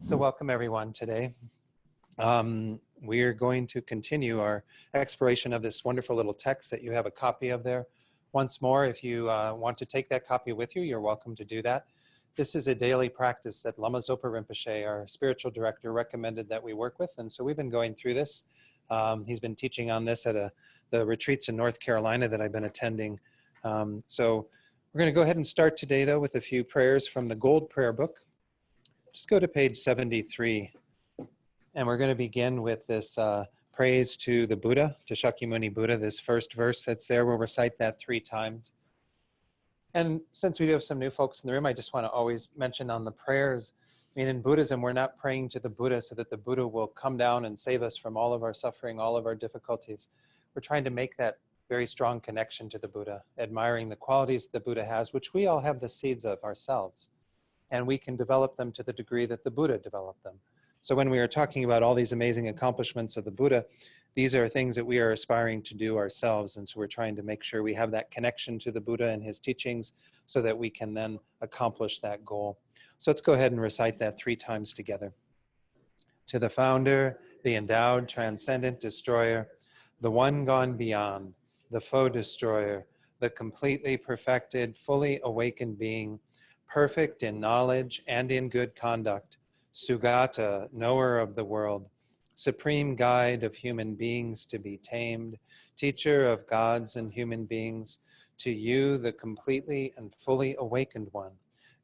So welcome everyone today. We're going to continue our exploration of this wonderful little text that you have a copy of there. Once more, if you want to take that copy with you, you're welcome to do that. This is a daily practice that Lama Zopa Rinpoche, our spiritual director, recommended that we work with. And so we've been going through this. He's been teaching on this at the retreats in North Carolina that I've been attending. So we're going to go ahead and start today, though, with a few prayers from the Gold Prayer Book. Just go to page 73. And we're going to begin with this praise to the Buddha, to Shakyamuni Buddha. This first verse that's there, we'll recite that 3 times. And since we do have some new folks in the room, I just want to always mention on the prayers, I mean, in Buddhism, we're not praying to the Buddha so that the Buddha will come down and save us from all of our suffering, all of our difficulties. We're trying to make that very strong connection to the Buddha, admiring the qualities the Buddha has, which we all have the seeds of ourselves. And we can develop them to the degree that the Buddha developed them. So when we are talking about all these amazing accomplishments of the Buddha, these are things that we are aspiring to do ourselves. And so we're trying to make sure we have that connection to the Buddha and his teachings so that we can then accomplish that goal. So let's go ahead and recite that 3 times together. To the founder, the endowed, transcendent destroyer, the one gone beyond, the foe destroyer, the completely perfected, fully awakened being, perfect in knowledge and in good conduct, Sugata, knower of the world, supreme guide of human beings to be tamed, teacher of gods and human beings, to you, the completely and fully awakened one,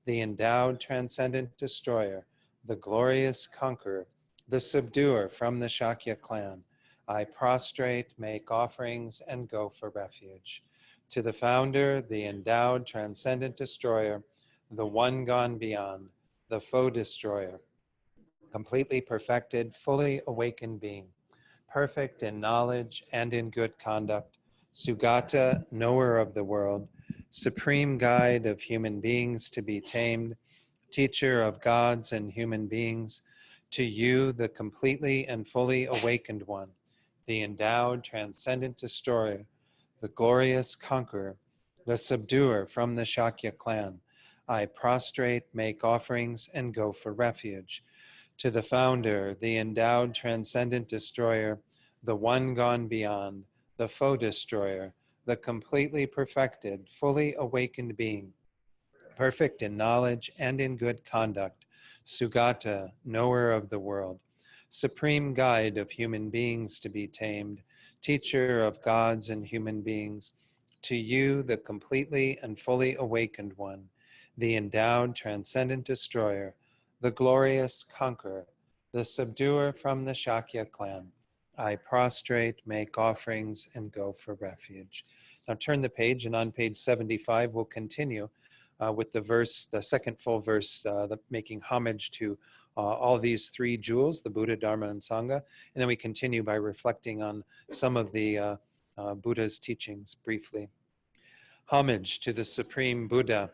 the endowed transcendent destroyer, the glorious conqueror, the subduer from the Shakya clan, I prostrate, make offerings, and go for refuge. To the founder, the endowed transcendent destroyer, the one gone beyond, the foe destroyer, completely perfected, fully awakened being, perfect in knowledge and in good conduct, Sugata, knower of the world, supreme guide of human beings to be tamed, teacher of gods and human beings, to you, the completely and fully awakened one, the endowed transcendent destroyer, the glorious conqueror, the subduer from the Shakya clan, I prostrate, make offerings, and go for refuge. To the founder, the endowed transcendent destroyer, the one gone beyond, the foe destroyer, the completely perfected, fully awakened being, perfect in knowledge and in good conduct, Sugata, knower of the world, supreme guide of human beings to be tamed, teacher of gods and human beings, to you, the completely and fully awakened one, the endowed transcendent destroyer, the glorious conqueror, the subduer from the Shakya clan, I prostrate, make offerings, and go for refuge. Now turn the page, and on page 75, we'll continue with the verse, the second full verse, making homage to all these 3 jewels, the Buddha, Dharma, and Sangha. And then we continue by reflecting on some of the Buddha's teachings briefly. Homage to the Supreme Buddha,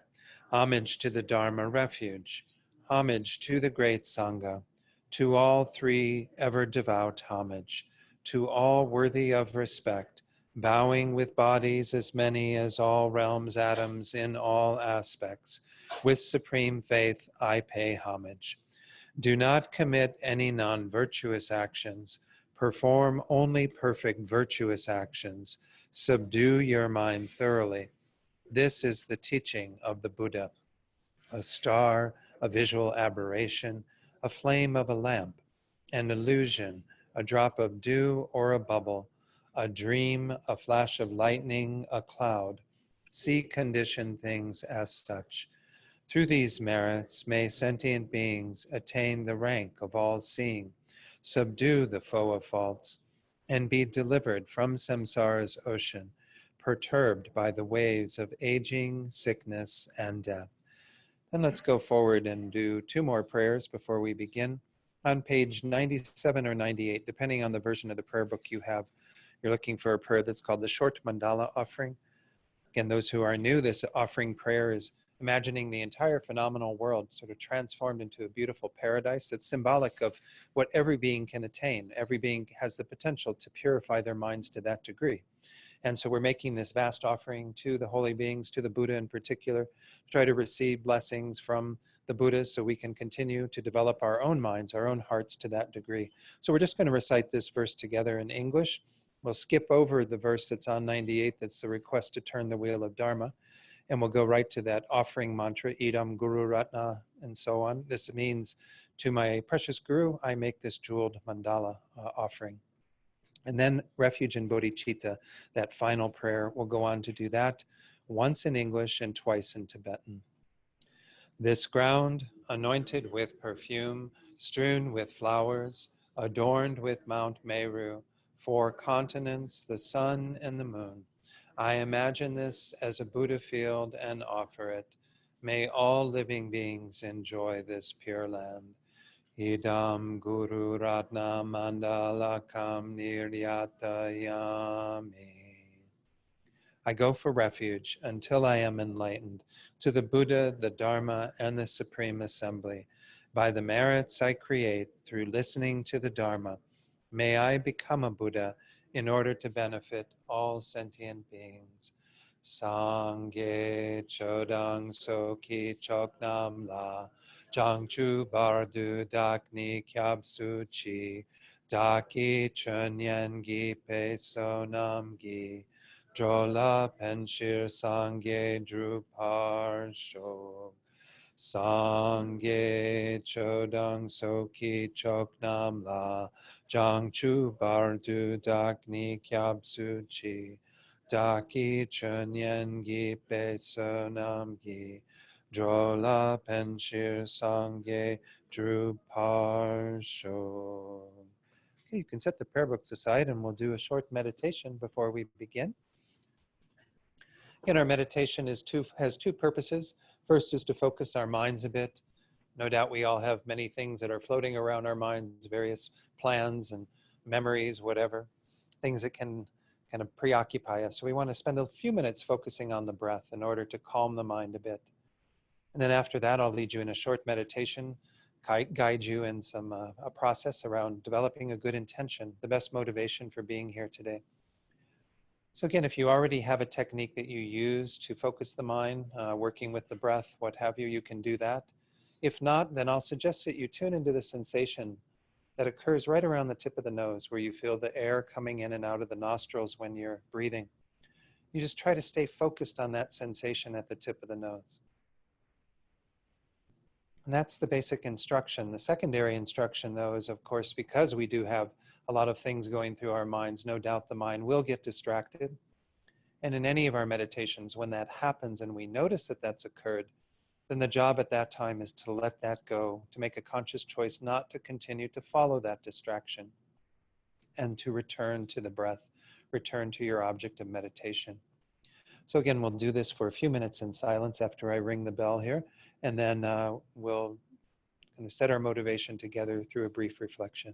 homage to the Dharma refuge, homage to the great Sangha, to all 3 ever devout homage, to all worthy of respect, bowing with bodies as many as all realms atoms in all aspects. With supreme faith, I pay homage. Do not commit any non-virtuous actions. Perform only perfect virtuous actions. Subdue your mind thoroughly. This is the teaching of the Buddha. A star, a visual aberration, a flame of a lamp, an illusion, a drop of dew or a bubble, a dream, a flash of lightning, a cloud. See conditioned things as such. Through these merits may sentient beings attain the rank of all seeing, subdue the foe of faults, and be delivered from samsara's ocean, perturbed by the waves of aging, sickness, and death. Then let's go forward and do 2 more prayers before we begin. On page 97 or 98, depending on the version of the prayer book you have, you're looking for a prayer that's called the Short Mandala Offering. Again, those who are new, this offering prayer is imagining the entire phenomenal world sort of transformed into a beautiful paradise that's symbolic of what every being can attain. Every being has the potential to purify their minds to that degree. And so we're making this vast offering to the holy beings, to the Buddha in particular, to try to receive blessings from the Buddhas, so we can continue to develop our own minds, our own hearts to that degree. So we're just going to recite this verse together in English. We'll skip over the verse that's on 98, that's the request to turn the wheel of Dharma, and we'll go right to that offering mantra, Idam Guru Ratna, and so on. This means, to my precious Guru, I make this jeweled mandala offering. And then refuge in bodhicitta, that final prayer, we'll go on to do that once in English and twice in Tibetan. This ground, anointed with perfume, strewn with flowers, adorned with Mount Meru, 4 continents, the sun and the moon. I imagine this as a Buddha field and offer it. May all living beings enjoy this pure land. Idam Guru Ratna Mandalakam Niryatayami. I go for refuge until I am enlightened to the Buddha, the Dharma, and the Supreme Assembly. By the merits I create through listening to the Dharma, may I become a Buddha in order to benefit all sentient beings. Sangye Chodang Soki Choknam La Jangchu Bardu Dakni Kyabsu Chi Daki Chunyan Gi Pe Sonam Gi Drola Penshir Sangye Drupar Shog Sangye Chodang Soki Choknam La Jangchu Bardu Dakni Kyabsu Chi Daki Chunyan Gi Pe Sonam Gi Drola Penshir Sangye Drupar Shog. Okay, you can set the prayer books aside and we'll do a short meditation before we begin. And our meditation has two purposes. First is to focus our minds a bit. No doubt we all have many things that are floating around our minds, various plans and memories, whatever, things that can kind of preoccupy us. So we want to spend a few minutes focusing on the breath in order to calm the mind a bit. And then after that, I'll lead you in a short meditation, guide you in a process around developing a good intention, the best motivation for being here today. So again, if you already have a technique that you use to focus the mind, working with the breath, what have you, you can do that. If not, then I'll suggest that you tune into the sensation that occurs right around the tip of the nose, where you feel the air coming in and out of the nostrils when you're breathing. You just try to stay focused on that sensation at the tip of the nose. And that's the basic instruction. The secondary instruction, though, is, of course, because we do have a lot of things going through our minds, no doubt the mind will get distracted. And in any of our meditations, when that happens and we notice that that's occurred, then the job at that time is to let that go, to make a conscious choice not to continue to follow that distraction, and to return to the breath, return to your object of meditation. So again, we'll do this for a few minutes in silence after I ring the bell here, and then we'll kind of set our motivation together through a brief reflection.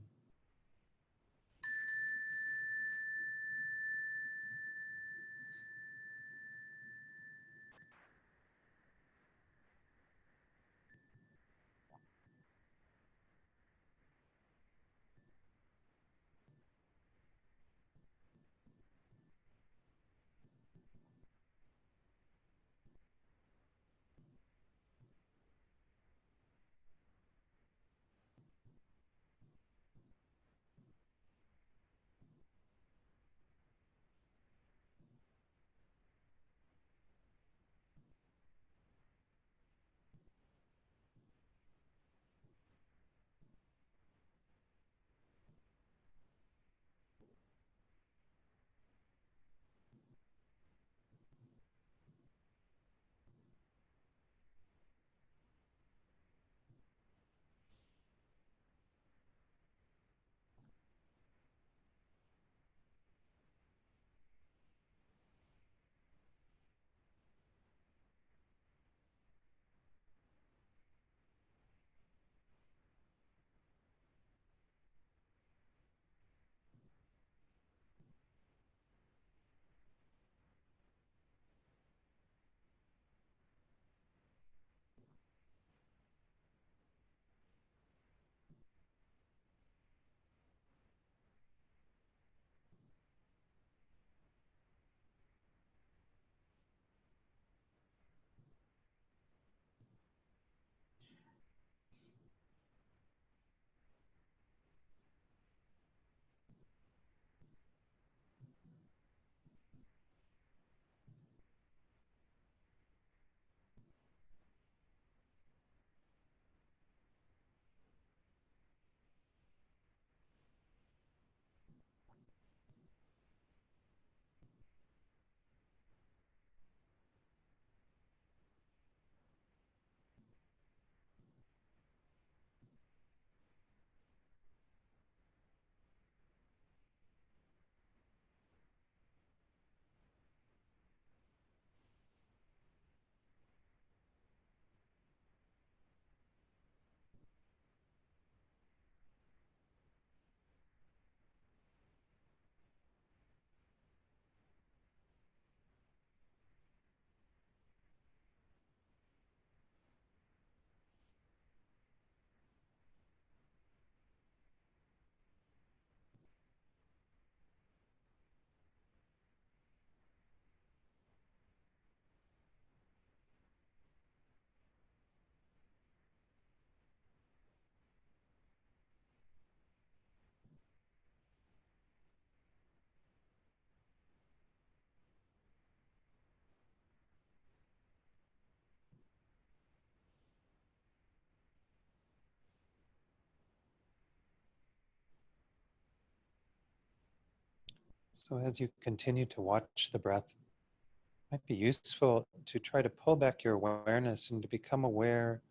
So as you continue to watch the breath, it might be useful to try to pull back your awareness and to become aware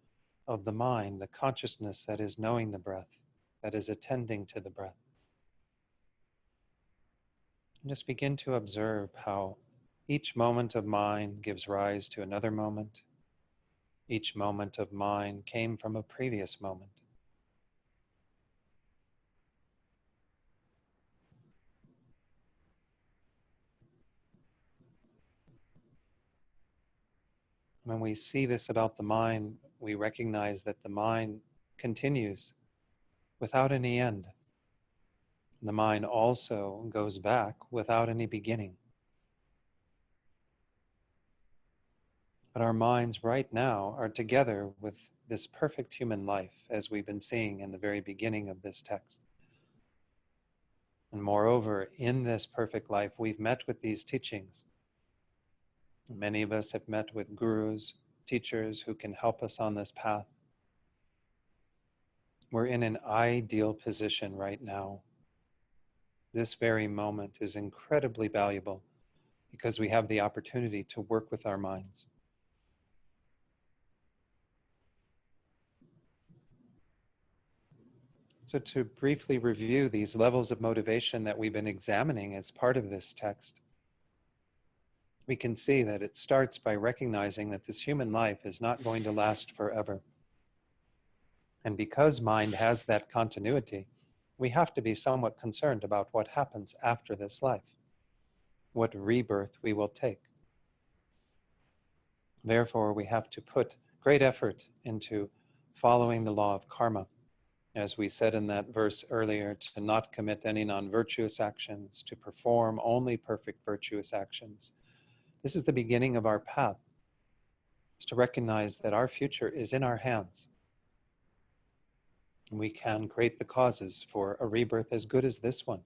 of the mind, the consciousness that is knowing the breath, that is attending to the breath. And just begin to observe how each moment of mind gives rise to another moment. Each moment of mind came from a previous moment. When we see this about the mind, we recognize that the mind continues without any end. The mind also goes back without any beginning. But our minds right now are together with this perfect human life, as we've been seeing in the very beginning of this text. And moreover, in this perfect life, we've met with these teachings. Many of us have met with gurus, teachers who can help us on this path. We're in an ideal position right now. This very moment is incredibly valuable because we have the opportunity to work with our minds. So to briefly review these levels of motivation that we've been examining as part of this text, we can see that it starts by recognizing that this human life is not going to last forever. And because mind has that continuity, we have to be somewhat concerned about what happens after this life, what rebirth we will take. Therefore, we have to put great effort into following the law of karma. As we said in that verse earlier, to not commit any non-virtuous actions, to perform only perfect virtuous actions. This is the beginning of our path. It's to recognize that our future is in our hands. We can create the causes for a rebirth as good as this one,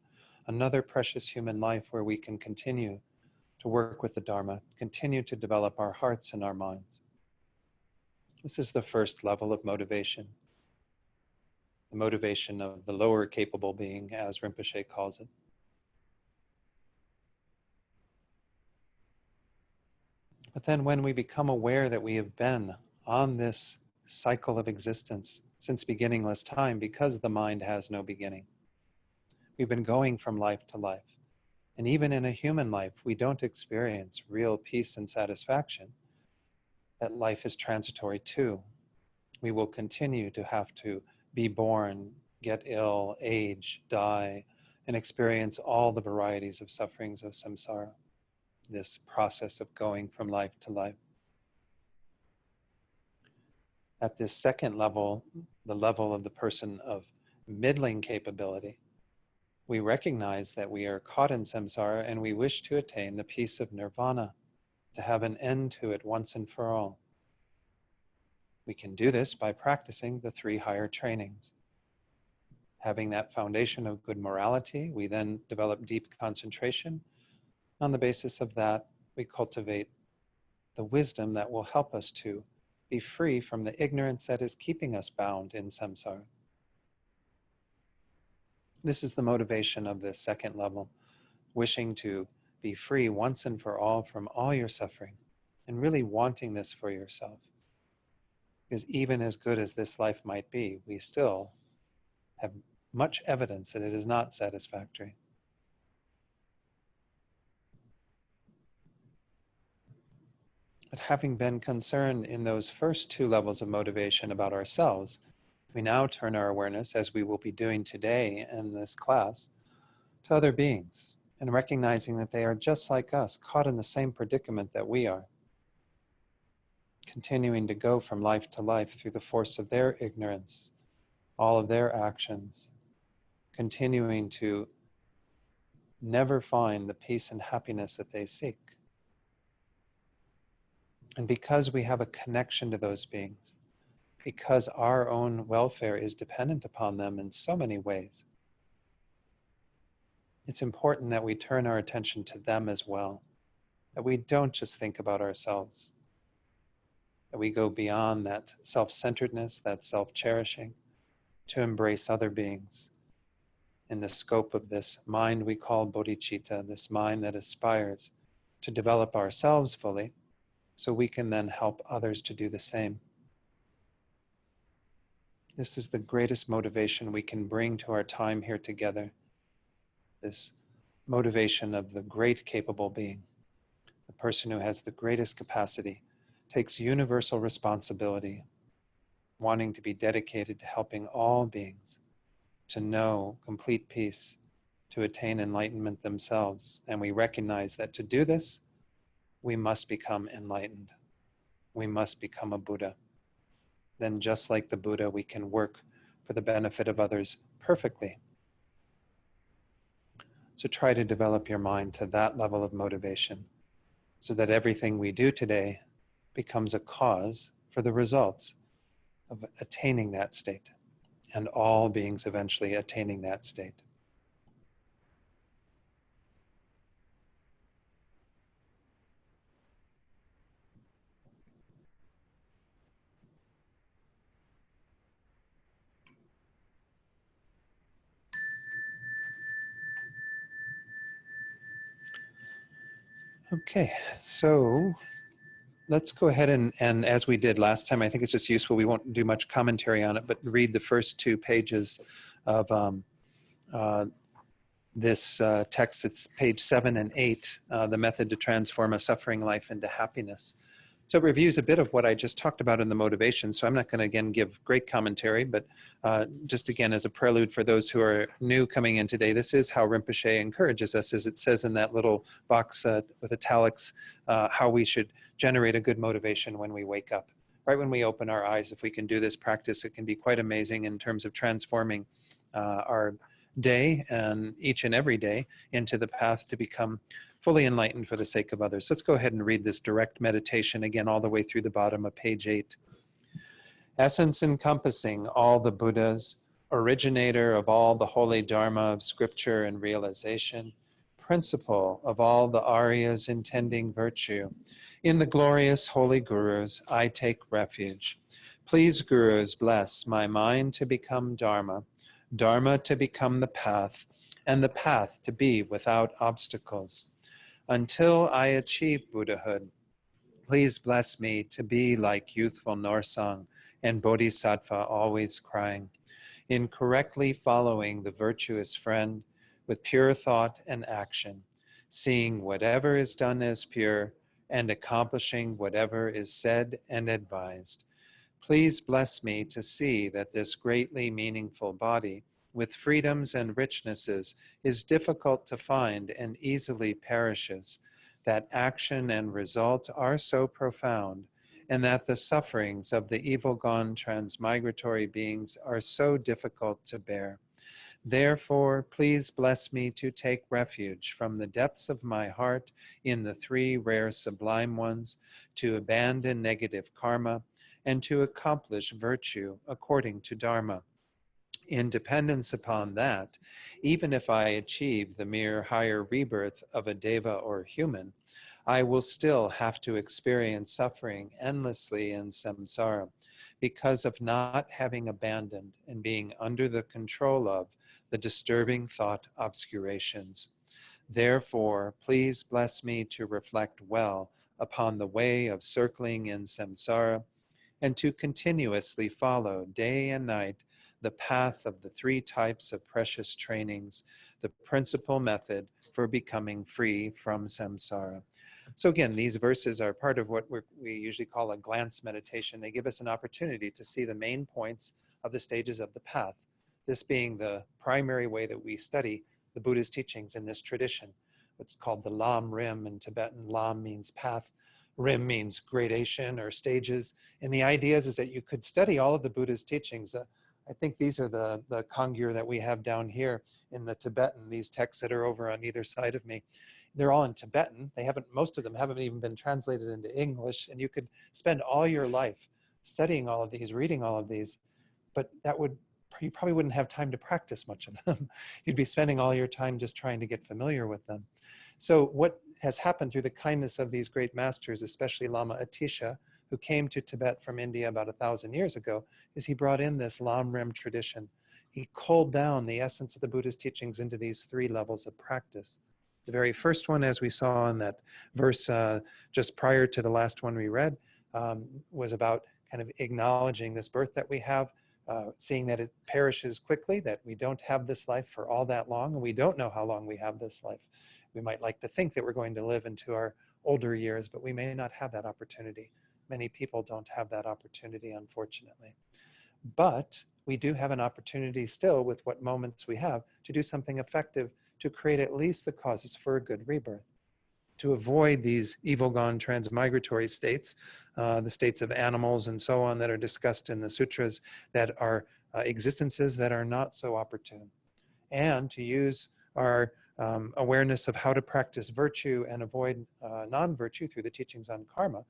another precious human life where we can continue to work with the Dharma, continue to develop our hearts and our minds. This is the first level of motivation, the motivation of the lower capable being, as Rinpoche calls it. But then when we become aware that we have been on this cycle of existence since beginningless time, because the mind has no beginning, we've been going from life to life. And even in a human life, we don't experience real peace and satisfaction. That life is transitory too. We will continue to have to be born, get ill, age, die, and experience all the varieties of sufferings of samsara, this process of going from life to life. At this second level, the level of the person of middling capability, we recognize that we are caught in samsara and we wish to attain the peace of nirvana, to have an end to it once and for all. We can do this by practicing the 3 higher trainings. Having that foundation of good morality, we then develop deep concentration. On the basis of that, we cultivate the wisdom that will help us to be free from the ignorance that is keeping us bound in samsara. This is the motivation of this second level, wishing to be free once and for all from all your suffering, and really wanting this for yourself. Because even as good as this life might be, we still have much evidence that it is not satisfactory. But having been concerned in those first 2 levels of motivation about ourselves, we now turn our awareness, as we will be doing today in this class, to other beings, and recognizing that they are just like us, caught in the same predicament that we are, continuing to go from life to life through the force of their ignorance, all of their actions, continuing to never find the peace and happiness that they seek. And because we have a connection to those beings, because our own welfare is dependent upon them in so many ways, it's important that we turn our attention to them as well, that we don't just think about ourselves, that we go beyond that self-centeredness, that self-cherishing, to embrace other beings, in the scope of this mind we call bodhicitta, this mind that aspires to develop ourselves fully so we can then help others to do the same. This is the greatest motivation we can bring to our time here together, this motivation of the great capable being, the person who has the greatest capacity, takes universal responsibility, wanting to be dedicated to helping all beings to know complete peace, to attain enlightenment themselves. And we recognize that to do this, we must become enlightened. We must become a Buddha. Then just like the Buddha, we can work for the benefit of others perfectly. So try to develop your mind to that level of motivation so that everything we do today becomes a cause for the results of attaining that state, and all beings eventually attaining that state. Okay, so let's go ahead and as we did last time, I think it's just useful, we won't do much commentary on it, but read the first 2 pages of this text. It's page 7 and 8, the method to transform a suffering life into happiness. So it reviews a bit of what I just talked about in the motivation. So I'm not going to again give great commentary, but just again as a prelude for those who are new coming in today, this is how Rinpoche encourages us, as it says in that little box with italics, how we should generate a good motivation when we wake up. Right when we open our eyes, if we can do this practice, it can be quite amazing in terms of transforming our day and each and every day into the path to become fully enlightened for the sake of others. Let's go ahead and read this direct meditation again all the way through the bottom of page 8. Essence encompassing all the Buddhas, originator of all the holy Dharma of scripture and realization, principle of all the Aryas intending virtue, in the glorious holy Gurus I take refuge. Please, Gurus, bless my mind to become Dharma, Dharma to become the path, and the path to be without obstacles. Until I achieve Buddhahood, please bless me to be like youthful Norsang and Bodhisattva always crying, in correctly following the virtuous friend with pure thought and action, seeing whatever is done as pure and accomplishing whatever is said and advised. Please bless me to see that this greatly meaningful body with freedoms and richnesses is difficult to find and easily perishes, that action and result are so profound, and that the sufferings of the evil-gone transmigratory beings are so difficult to bear. Therefore, please bless me to take refuge from the depths of my heart in the 3 rare sublime ones, to abandon negative karma, and to accomplish virtue according to Dharma. In dependence upon that, even if I achieve the mere higher rebirth of a deva or human, I will still have to experience suffering endlessly in samsara because of not having abandoned and being under the control of the disturbing thought obscurations. Therefore, please bless me to reflect well upon the way of circling in samsara and to continuously follow day and night the path of the 3 types of precious trainings, the principal method for becoming free from samsara. So again, these verses are part of what we usually call a glance meditation. They give us an opportunity to see the main points of the stages of the path, this being the primary way that we study the Buddha's teachings in this tradition. What's called the Lam Rim in Tibetan. Lam means path, Rim means gradation or stages. And the idea is that you could study all of the Buddha's teachings. I think these are the Kangyur that we have down here in the Tibetan, these texts that are over on either side of me. They're all in Tibetan. Most of them haven't even been translated into English. And you could spend all your life studying all of these, reading all of these, but you probably wouldn't have time to practice much of them. You'd be spending all your time just trying to get familiar with them. So what has happened through the kindness of these great masters, especially Lama Atisha, who came to Tibet from India about 1,000 years ago, is he brought in this Lam Rim tradition. he culled down the essence of the Buddha's teachings into these three levels of practice. The very first one, as we saw in that verse just prior to the last one we read, was about kind of acknowledging this birth that we have, seeing that it perishes quickly, that we don't have this life for all that long, and we don't know how long we have this life. We might like to think that we're going to live into our older years, but we may not have that opportunity. Many people don't have that opportunity, unfortunately. But we do have an opportunity still, with what moments we have, to do something effective to create at least the causes for a good rebirth, to avoid these evil-gone transmigratory states, the states of animals and so on that are discussed in the sutras, that are existences that are not so opportune, and to use our awareness of how to practice virtue and avoid non-virtue through the teachings on karma,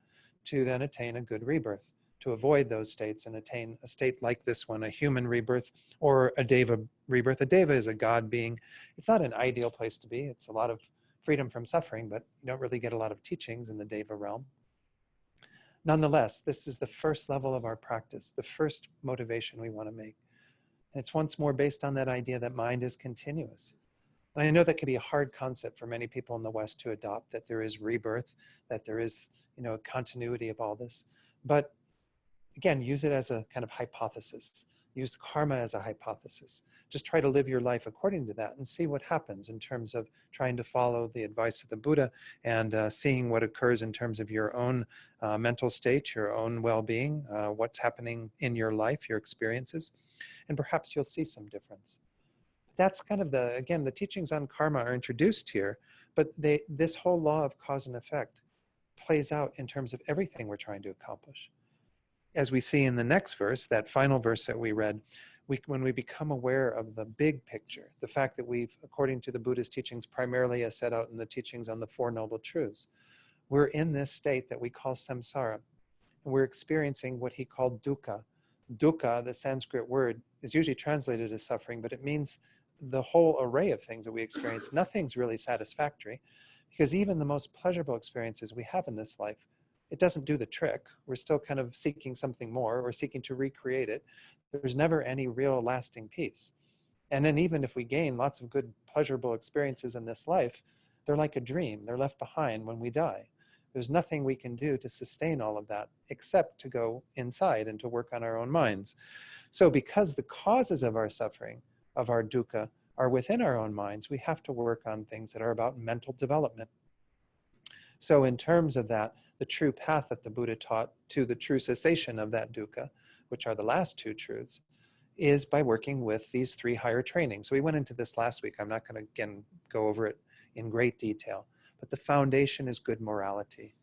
to then attain a good rebirth, to avoid those states and attain a state like this one, a human rebirth or a deva rebirth. A deva is a god being. It's not an ideal place to be. It's a lot of freedom from suffering, but you don't really get a lot of teachings in the deva realm. Nonetheless, this is the first level of our practice, the first motivation we want to make. And it's once more based on that idea that mind is continuous. And I know that can be a hard concept for many people in the West to adopt, that there is rebirth, that there is, a continuity of all this. But again, use it as a kind of hypothesis. Use karma as a hypothesis. Just try to live your life according to that and see what happens in terms of trying to follow the advice of the Buddha, and seeing what occurs in terms of your own mental state, your own well-being, what's happening in your life, your experiences, and perhaps you'll see some difference. That's kind of again, the teachings on karma are introduced here, but this whole law of cause and effect plays out in terms of everything we're trying to accomplish. As we see in the next verse, that final verse that we read, when we become aware of the big picture, the fact that we've, according to the Buddha's teachings, primarily as set out in the teachings on the Four Noble Truths, we're in this state that we call samsara, and we're experiencing what he called dukkha. Dukkha, the Sanskrit word, is usually translated as suffering, but it means the whole array of things that we experience. Nothing's really satisfactory, because even the most pleasurable experiences we have in this life, it doesn't do the trick. We're still kind of seeking something more, or seeking to recreate it. There's never any real lasting peace. And then even if we gain lots of good, pleasurable experiences in this life, they're like a dream. They're left behind when we die. There's nothing we can do to sustain all of that, except to go inside and to work on our own minds. So because the causes of our suffering, of our dukkha, are within our own minds, we have to work on things that are about mental development. So in terms of that, the true path that the Buddha taught to the true cessation of that dukkha, which are the last two truths, is by working with these three higher trainings. So we went into this last week. I'm not going to, again, go over it in great detail, but the foundation is good morality.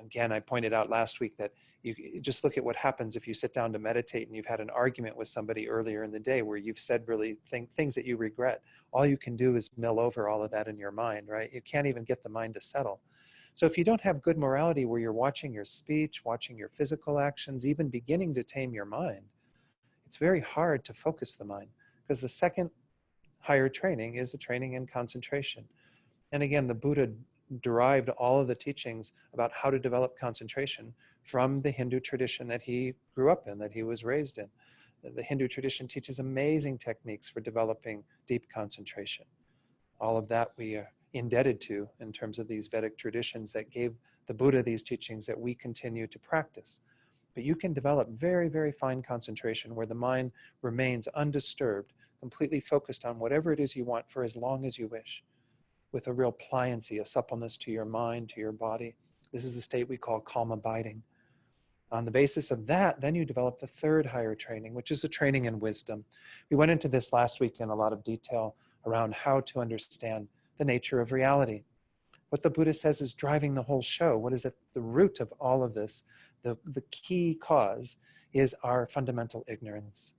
Again, I pointed out last week that you just look at what happens if you sit down to meditate and you've had an argument with somebody earlier in the day where you've said really things that you regret. All you can do is mill over all of that in your mind, right? You can't even get the mind to settle. So if you don't have good morality where you're watching your speech, watching your physical actions, even beginning to tame your mind, it's very hard to focus the mind, because the second higher training is a training in concentration. And again, the Buddha derived all of the teachings about how to develop concentration from the Hindu tradition that he grew up in, that he was raised in. The Hindu tradition teaches amazing techniques for developing deep concentration. All of that we are indebted to in terms of these Vedic traditions that gave the Buddha these teachings that we continue to practice. But you can develop very, very fine concentration where the mind remains undisturbed, completely focused on whatever it is you want for as long as you wish, with a real pliancy, a suppleness to your mind, to your body. This is the state we call calm abiding. On the basis of that, then you develop the third higher training, which is a training in wisdom. We went into this last week in a lot of detail around how to understand the nature of reality. What the Buddha says is driving the whole show. What is at the root of all of this? The key cause is our fundamental ignorance.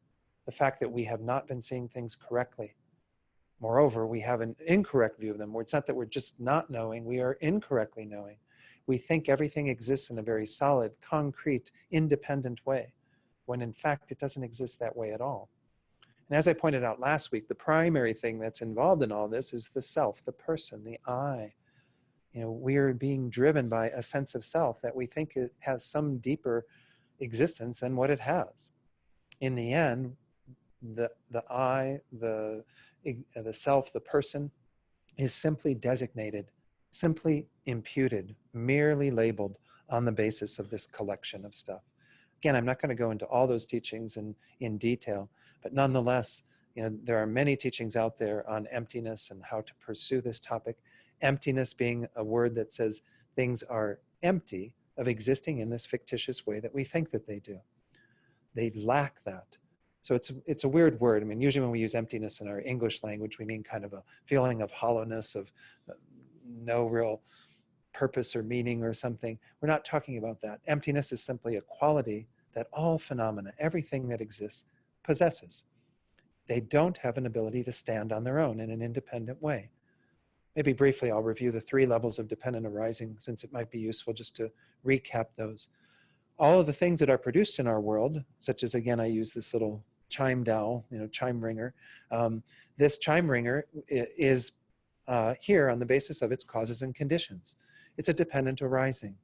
The fact that we have not been seeing things correctly. Moreover, we have an incorrect view of them. It's not that we're just not knowing, we are incorrectly knowing. We think everything exists in a very solid, concrete, independent way, when in fact it doesn't exist that way at all. And as I pointed out last week, the primary thing that's involved in all this is the self, the person, the I. We are being driven by a sense of self that we think it has some deeper existence than what it has. In the end, the I, the self, the person is simply designated, simply imputed, merely labeled on the basis of this collection of stuff. Again, I'm not going to go into all those teachings in detail, but nonetheless, there are many teachings out there on emptiness and how to pursue this topic. Emptiness being a word that says things are empty of existing in this fictitious way that we think that they do. They lack that. So it's a weird word. I mean, usually when we use emptiness in our English language, we mean kind of a feeling of hollowness, of no real purpose or meaning or something. We're not talking about that. Emptiness is simply a quality that all phenomena, everything that exists, possesses. They don't have an ability to stand on their own in an independent way. Maybe briefly, I'll review the 3 levels of dependent arising, since it might be useful just to recap those. All of the things that are produced in our world, such as, again, I use this little chime dowel, chime ringer. This chime ringer is here on the basis of its causes and conditions. It's a dependent arising.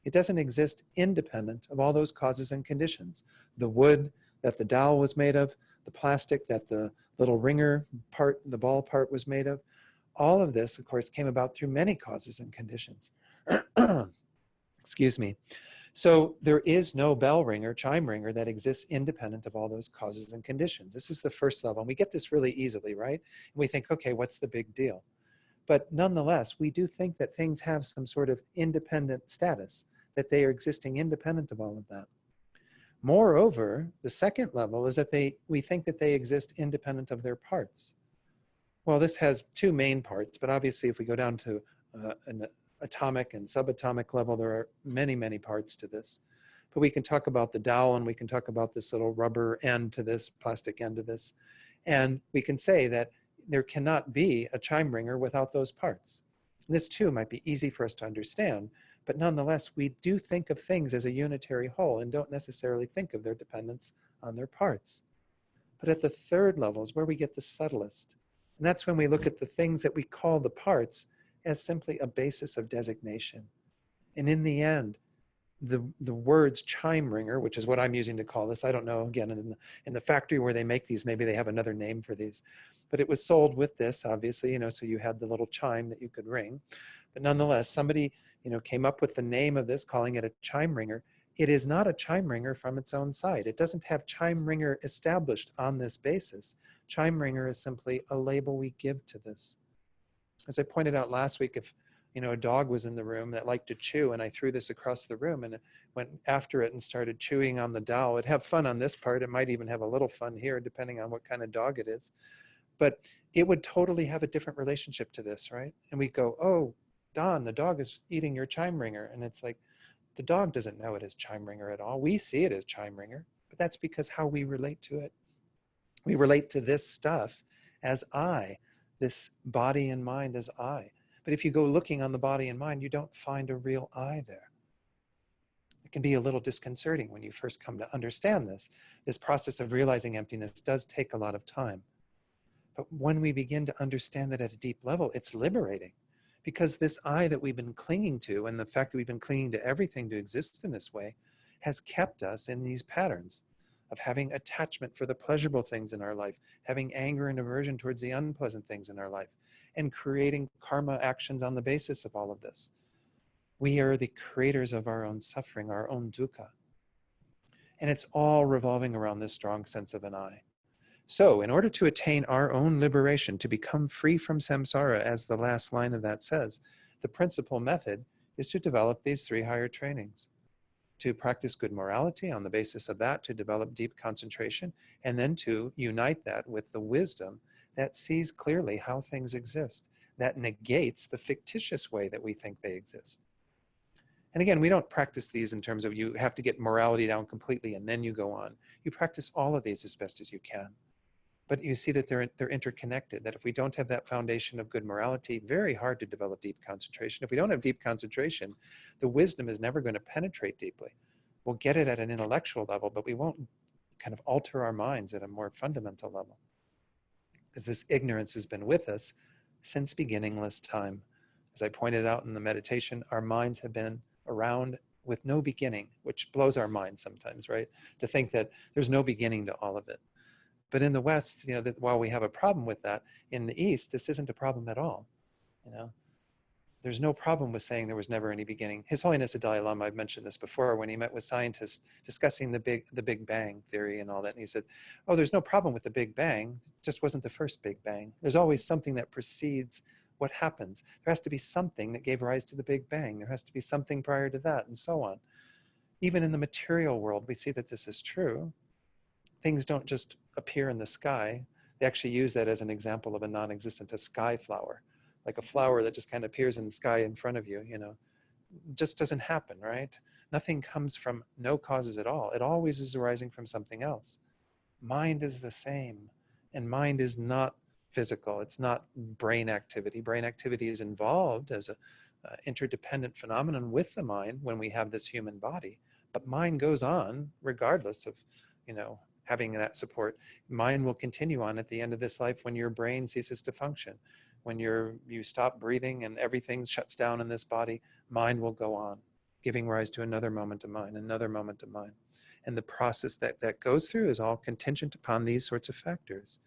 It doesn't exist independent of all those causes and conditions. The wood that the dowel was made of, the plastic that the little ringer part, the ball part was made of, all of this, of course, came about through many causes and conditions. Excuse me. So there is no bell ringer, chime ringer that exists independent of all those causes and conditions. This is the first level. And we get this really easily, right? And we think, okay, what's the big deal? But nonetheless, we do think that things have some sort of independent status, that they are existing independent of all of that. Moreover, the second level is that we think that they exist independent of their parts. Well, this has 2 main parts, but obviously if we go down to an atomic and subatomic level, there are many, many parts to this. But we can talk about the dowel, and we can talk about this little rubber end to this, plastic end to this. And we can say that there cannot be a chime ringer without those parts. This too might be easy for us to understand, but nonetheless, we do think of things as a unitary whole and don't necessarily think of their dependence on their parts. But at the third level is where we get the subtlest. And that's when we look at the things that we call the parts as simply a basis of designation. And in the end, the words chime ringer, which is what I'm using to call this, I don't know, again, in the factory where they make these, maybe they have another name for these, but it was sold with this, obviously, so you had the little chime that you could ring. But nonetheless, somebody, came up with the name of this, calling it a chime ringer. It is not a chime ringer from its own side. It doesn't have chime ringer established on this basis. Chime ringer is simply a label we give to this. As I pointed out last week, if a dog was in the room that liked to chew, and I threw this across the room and it went after it and started chewing on the dowel, it'd have fun on this part. It might even have a little fun here, depending on what kind of dog it is. But it would totally have a different relationship to this, right? And we go, oh, Don, the dog is eating your chime ringer. And it's like, the dog doesn't know it as chime ringer at all. We see it as chime ringer, but that's because how we relate to it. We relate to this stuff as I, this body and mind as I. But if you go looking on the body and mind, you don't find a real I there. It can be a little disconcerting when you first come to understand this. This process of realizing emptiness does take a lot of time. But when we begin to understand that at a deep level, it's liberating. Because this I that we've been clinging to, and the fact that we've been clinging to everything to exist in this way, has kept us in these patterns of having attachment for the pleasurable things in our life, having anger and aversion towards the unpleasant things in our life, and creating karma actions on the basis of all of this. We are the creators of our own suffering, our own dukkha. And it's all revolving around this strong sense of an I. So in order to attain our own liberation, to become free from samsara, as the last line of that says, the principal method is to develop these 3 higher trainings. To practice good morality, on the basis of that, to develop deep concentration, and then to unite that with the wisdom that sees clearly how things exist, that negates the fictitious way that we think they exist. And again, we don't practice these in terms of you have to get morality down completely and then you go on. You practice all of these as best as you can. But you see that they're interconnected, that if we don't have that foundation of good morality, very hard to develop deep concentration. If we don't have deep concentration, the wisdom is never going to penetrate deeply. We'll get it at an intellectual level, but we won't kind of alter our minds at a more fundamental level. Because this ignorance has been with us since beginningless time. As I pointed out in the meditation, our minds have been around with no beginning, which blows our minds sometimes, right? To think that there's no beginning to all of it. But in the West, that while we have a problem with that, in the East, this isn't a problem at all. There's no problem with saying there was never any beginning. His Holiness the Dalai Lama, I've mentioned this before, when he met with scientists discussing the Big Bang theory and all that, and he said, oh, there's no problem with the Big Bang, it just wasn't the first Big Bang. There's always something that precedes what happens. There has to be something that gave rise to the Big Bang. There has to be something prior to that, and so on. Even in the material world, we see that this is true. Things don't just appear in the sky. They actually use that as an example of a non-existent, a sky flower. Like a flower that just kind of appears in the sky in front of you, just doesn't happen, right? Nothing comes from no causes at all. It always is arising from something else. Mind is the same, and mind is not physical. It's not brain activity. Brain activity is involved as a interdependent phenomenon with the mind when we have this human body, but mind goes on regardless of, having that support. Mind will continue on at the end of this life when your brain ceases to function. When you stop breathing and everything shuts down in this body, mind will go on, giving rise to another moment of mind, another moment of mind. And the process that goes through is all contingent upon these sorts of factors.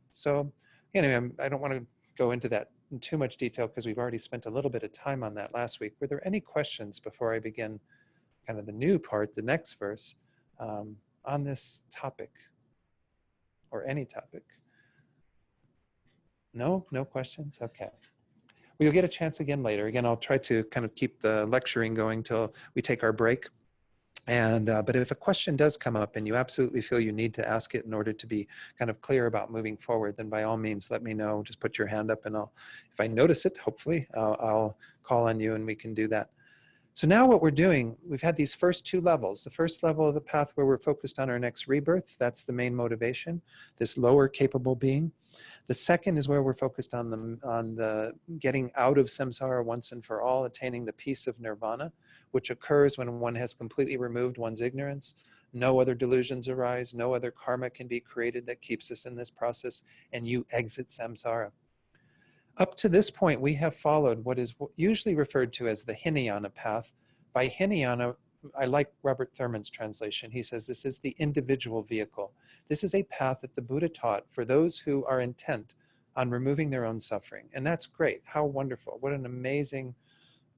So anyway, I don't want to go into that in too much detail because we've already spent a little bit of time on that last week. Were there any questions before I begin kind of the new part, the next verse, on this topic or any topic? No questions? Okay. Well, you'll get a chance again later. Again, I'll try to kind of keep the lecturing going till we take our break. And but if a question does come up and you absolutely feel you need to ask it in order to be kind of clear about moving forward, then by all means, let me know. Just put your hand up and if I notice it, hopefully, I'll call on you and we can do that. So now what we're doing, we've had these first two levels. The first level of the path where we're focused on our next rebirth, that's the main motivation, this lower capable being. The second is where we're focused on the getting out of samsara once and for all, attaining the peace of nirvana, which occurs when one has completely removed one's ignorance. No other delusions arise, no other karma can be created that keeps us in this process, and you exit samsara. Up to this point, we have followed what is usually referred to as the Hinayana path. By Hinayana, I like Robert Thurman's translation. He says this is the individual vehicle. This is a path that the Buddha taught for those who are intent on removing their own suffering. And that's great. How wonderful. What an amazing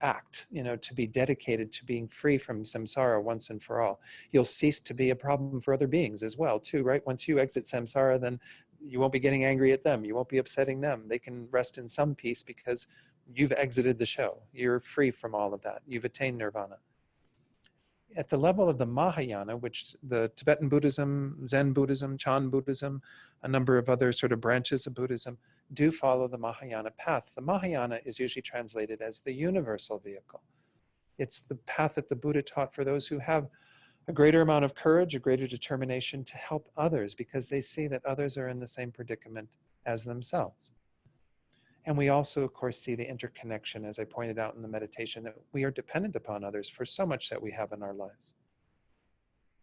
act, to be dedicated to being free from samsara once and for all. You'll cease to be a problem for other beings as well, too, right? Once you exit samsara, then you won't be getting angry at them. You won't be upsetting them. They can rest in some peace because you've exited the show. You're free from all of that. You've attained nirvana. At the level of the Mahayana, which the Tibetan Buddhism, Zen Buddhism, Chan Buddhism, a number of other sort of branches of Buddhism do follow the Mahayana path. The Mahayana is usually translated as the universal vehicle. It's the path that the Buddha taught for those who have a greater amount of courage, a greater determination to help others because they see that others are in the same predicament as themselves. And we also, of course, see the interconnection, as I pointed out in the meditation, that we are dependent upon others for so much that we have in our lives.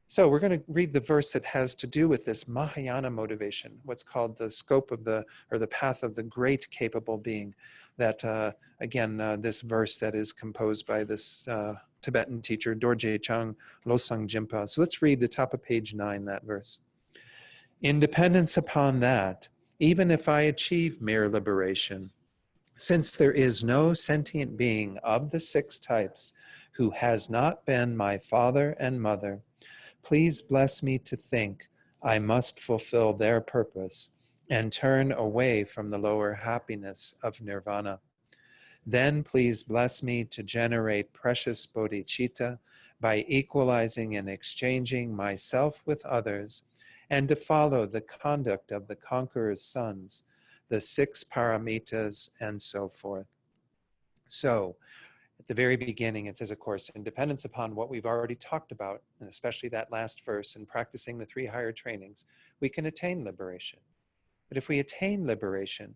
So we're going to read the verse that has to do with this Mahayana motivation, what's called the scope of the path of the great capable being. That, again, this verse that is composed by this Tibetan teacher, Dorje Chang Losang Jimpa. So let's read the top of page 9, that verse. In dependence upon that, even if I achieve mere liberation, since there is no sentient being of the 6 types who has not been my father and mother, please bless me to think I must fulfill their purpose and turn away from the lower happiness of nirvana. Then please bless me to generate precious bodhicitta by equalizing and exchanging myself with others, and to follow the conduct of the conqueror's sons, the 6 paramitas, and so forth. So, at the very beginning, it says, of course, in dependence upon what we've already talked about, and especially that last verse, and practicing the 3 higher trainings, we can attain liberation. But if we attain liberation,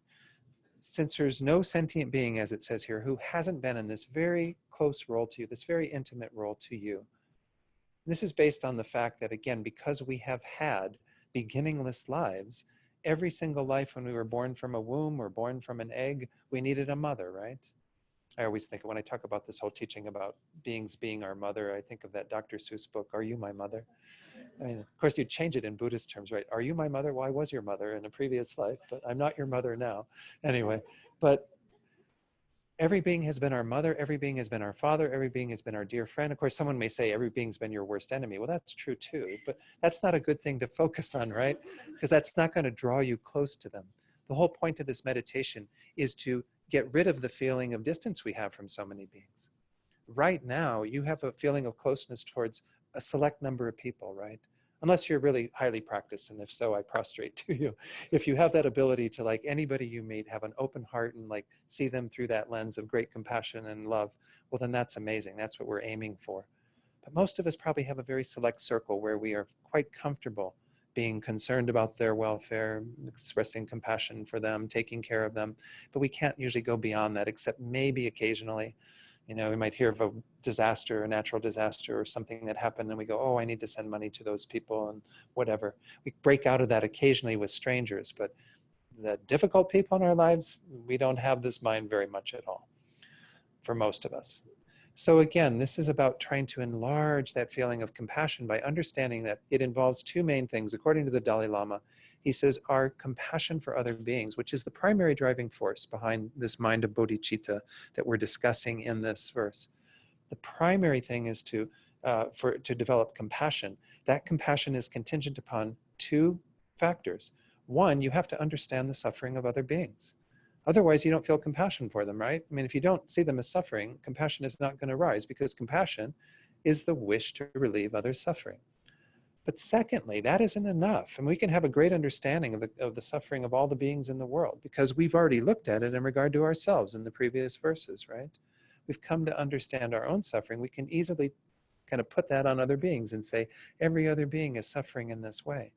since there's no sentient being, as it says here, who hasn't been in this very close role to you, this very intimate role to you, this is based on the fact that, again, because we have had beginningless lives, every single life when we were born from a womb or born from an egg, we needed a mother, right? I always think when I talk about this whole teaching about beings being our mother, I think of that Dr. Seuss book, Are You My Mother? I mean, of course, you change it in Buddhist terms, right? Are you my mother? Well, I was your mother in a previous life, but I'm not your mother now. Anyway, but every being has been our mother, every being has been our father, every being has been our dear friend. Of course, someone may say every being's been your worst enemy. Well, that's true too, but that's not a good thing to focus on, right? Because that's not going to draw you close to them. The whole point of this meditation is to get rid of the feeling of distance we have from so many beings. Right now, you have a feeling of closeness towards a select number of people, right? Unless you're really highly practiced, and if so, I prostrate to you. If you have that ability to, like, anybody you meet, have an open heart and like see them through that lens of great compassion and love, well, then that's amazing. That's what we're aiming for. But most of us probably have a very select circle where we are quite comfortable being concerned about their welfare, expressing compassion for them, taking care of them. But we can't usually go beyond that, except maybe occasionally. You know, we might hear of a disaster, a natural disaster or something that happened, and we go, oh, I need to send money to those people and whatever. We break out of that occasionally with strangers, but the difficult people in our lives, we don't have this mind very much at all, for most of us. So again, this is about trying to enlarge that feeling of compassion by understanding that it involves two main things. According to the Dalai Lama, he says our compassion for other beings, which is the primary driving force behind this mind of bodhicitta that we're discussing in this verse. The primary thing is to develop compassion. That compassion is contingent upon two factors. One, you have to understand the suffering of other beings. Otherwise, you don't feel compassion for them, right? I mean, if you don't see them as suffering, compassion is not going to rise, because compassion is the wish to relieve others' suffering. But secondly, that isn't enough. And we can have a great understanding of the suffering of all the beings in the world, because we've already looked at it in regard to ourselves in the previous verses, right? We've come to understand our own suffering. We can easily kind of put that on other beings and say, every other being is suffering in this way.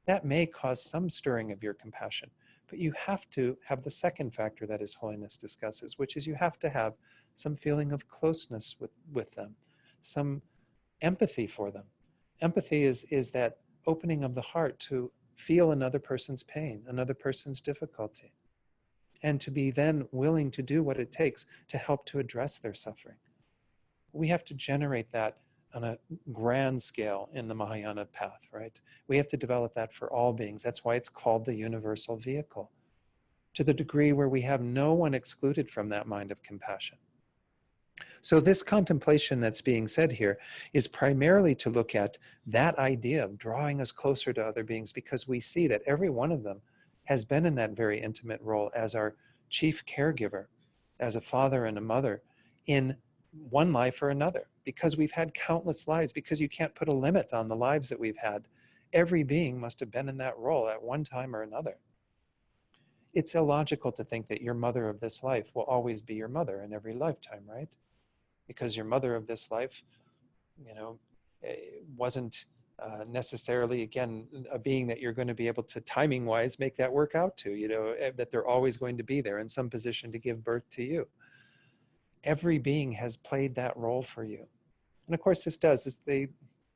That may cause some stirring of your compassion. But you have to have the second factor that His Holiness discusses, which is you have to have some feeling of closeness with them, some empathy for them. Empathy is that opening of the heart to feel another person's pain, another person's difficulty, and to be then willing to do what it takes to help to address their suffering. We have to generate that on a grand scale in the Mahayana path, right? We have to develop that for all beings. That's why it's called the universal vehicle, to the degree where we have no one excluded from that mind of compassion. So this contemplation that's being said here is primarily to look at that idea of drawing us closer to other beings, because we see that every one of them has been in that very intimate role as our chief caregiver, as a father and a mother, in one life or another, because we've had countless lives, because you can't put a limit on the lives that we've had. Every being must have been in that role at one time or another. It's illogical to think that your mother of this life will always be your mother in every lifetime, right? Because your mother of this life, wasn't necessarily, again, a being that you're going to be able to, timing-wise, make that work out to, that they're always going to be there in some position to give birth to you. Every being has played that role for you. And of course, Pabonka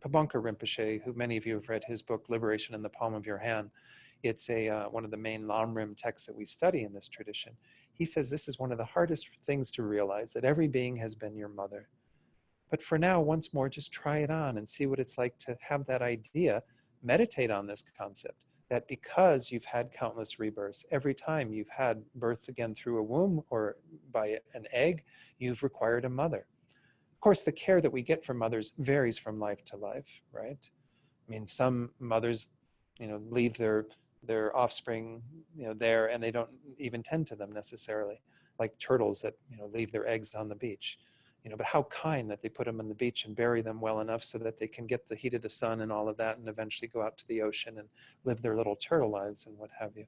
Rinpoche, who many of you have read his book, Liberation in the Palm of Your Hand. It's one of the main Lamrim texts that we study in this tradition. He says this is one of the hardest things to realize, that every being has been your mother. But for now, once more, just try it on and see what it's like to have that idea. Meditate on this concept, that because you've had countless rebirths, every time you've had birth again through a womb or by an egg, you've required a mother. Of course, the care that we get from mothers varies from life to life, right? I mean, some mothers, leave their offspring, there, and they don't even tend to them necessarily, like turtles that, leave their eggs on the beach. But how kind that they put them on the beach and bury them well enough so that they can get the heat of the sun and all of that, and eventually go out to the ocean and live their little turtle lives and what have you.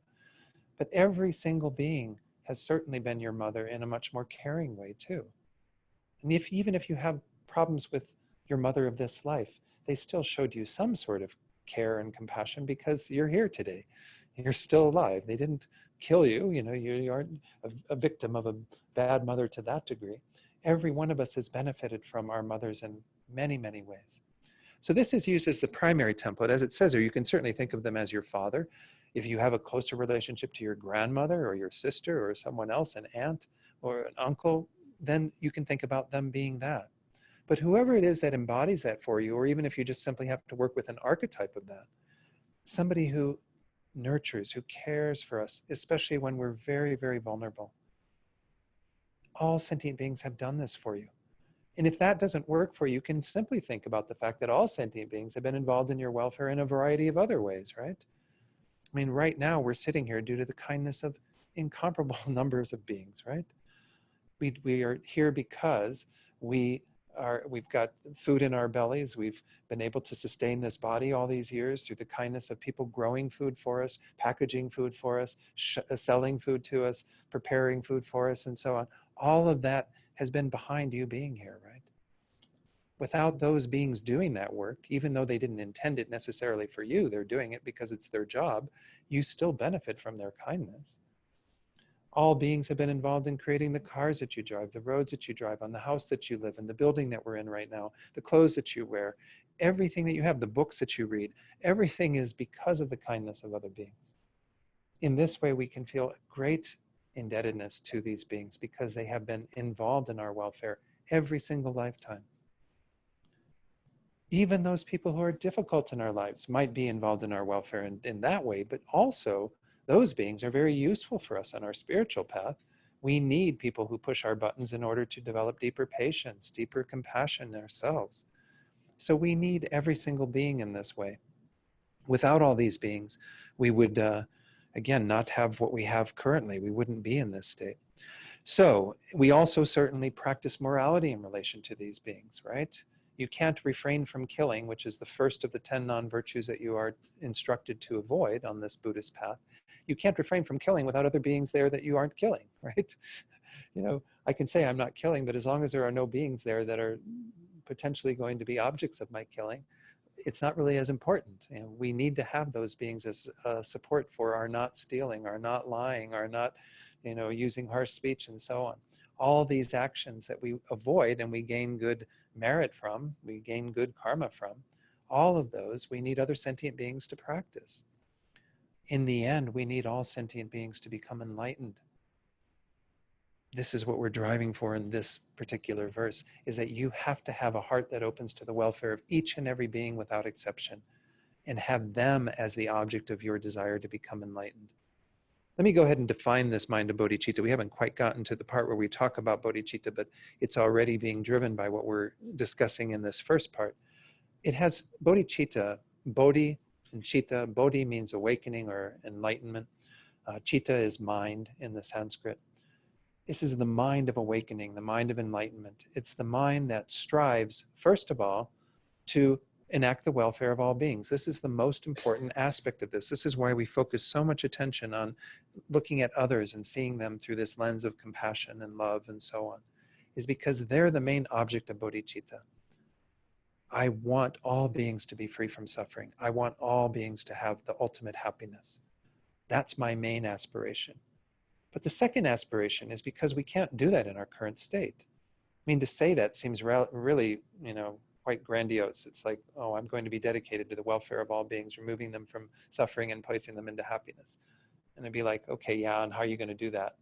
But every single being has certainly been your mother in a much more caring way too. And even if you have problems with your mother of this life, they still showed you some sort of care and compassion, because you're here today. You're still alive. They didn't kill you. You aren't a victim of a bad mother to that degree. Every one of us has benefited from our mothers in many, many ways. So this is used as the primary template. As it says, or you can certainly think of them as your father. If you have a closer relationship to your grandmother or your sister or someone else, an aunt or an uncle, then you can think about them being that. But whoever it is that embodies that for you, or even if you just simply have to work with an archetype of that, somebody who nurtures, who cares for us, especially when we're very, very vulnerable. All sentient beings have done this for you. And if that doesn't work for you, you can simply think about the fact that all sentient beings have been involved in your welfare in a variety of other ways, right? I mean, right now we're sitting here due to the kindness of incomparable numbers of beings, right? We are here because we've got food in our bellies. We've been able to sustain this body all these years through the kindness of people growing food for us, packaging food for us, selling food to us, preparing food for us, and so on. All of that has been behind you being here, right? Without those beings doing that work, even though they didn't intend it necessarily for you, they're doing it because it's their job, you still benefit from their kindness. All beings have been involved in creating the cars that you drive, the roads that you drive on, the house that you live in, the building that we're in right now, the clothes that you wear, everything that you have, the books that you read, everything is because of the kindness of other beings. In this way, we can feel great indebtedness to these beings because they have been involved in our welfare every single lifetime. Even those people who are difficult in our lives might be involved in our welfare in that way, but also those beings are very useful for us on our spiritual path. We need people who push our buttons in order to develop deeper patience, deeper compassion ourselves. So we need every single being in this way. Without all these beings, we would, again, not have what we have currently. We wouldn't be in this state. So we also certainly practice morality in relation to these beings, right? You can't refrain from killing, which is the first of the 10 non-virtues that you are instructed to avoid on this Buddhist path. You can't refrain from killing without other beings there that you aren't killing, right? You know, I can say I'm not killing, but as long as there are no beings there that are potentially going to be objects of my killing, it's not really as important. You know, we need to have those beings as support for our not stealing, our not lying, our not, you know, using harsh speech and so on. All these actions that we avoid and we gain good merit from, we gain good karma from, all of those we need other sentient beings to practice. In the end, we need all sentient beings to become enlightened. This is what we're driving for in this particular verse, is that you have to have a heart that opens to the welfare of each and every being without exception, and have them as the object of your desire to become enlightened. Let me go ahead and define this mind of bodhicitta. We haven't quite gotten to the part where we talk about bodhicitta, but it's already being driven by what we're discussing in this first part. It has bodhicitta, bodhi and citta. Bodhi means awakening or enlightenment. Citta is mind in the Sanskrit. This is the mind of awakening, the mind of enlightenment. It's the mind that strives, first of all, to enact the welfare of all beings. This is the most important aspect of this. This is why we focus so much attention on looking at others and seeing them through this lens of compassion and love and so on, is because they're the main object of bodhicitta. I want all beings to be free from suffering. I want all beings to have the ultimate happiness. That's my main aspiration. But the second aspiration is because we can't do that in our current state. I mean, to say that seems really, you know, quite grandiose. It's like, oh, I'm going to be dedicated to the welfare of all beings, removing them from suffering and placing them into happiness. And it'd be like, okay, yeah, and how are you going to do that?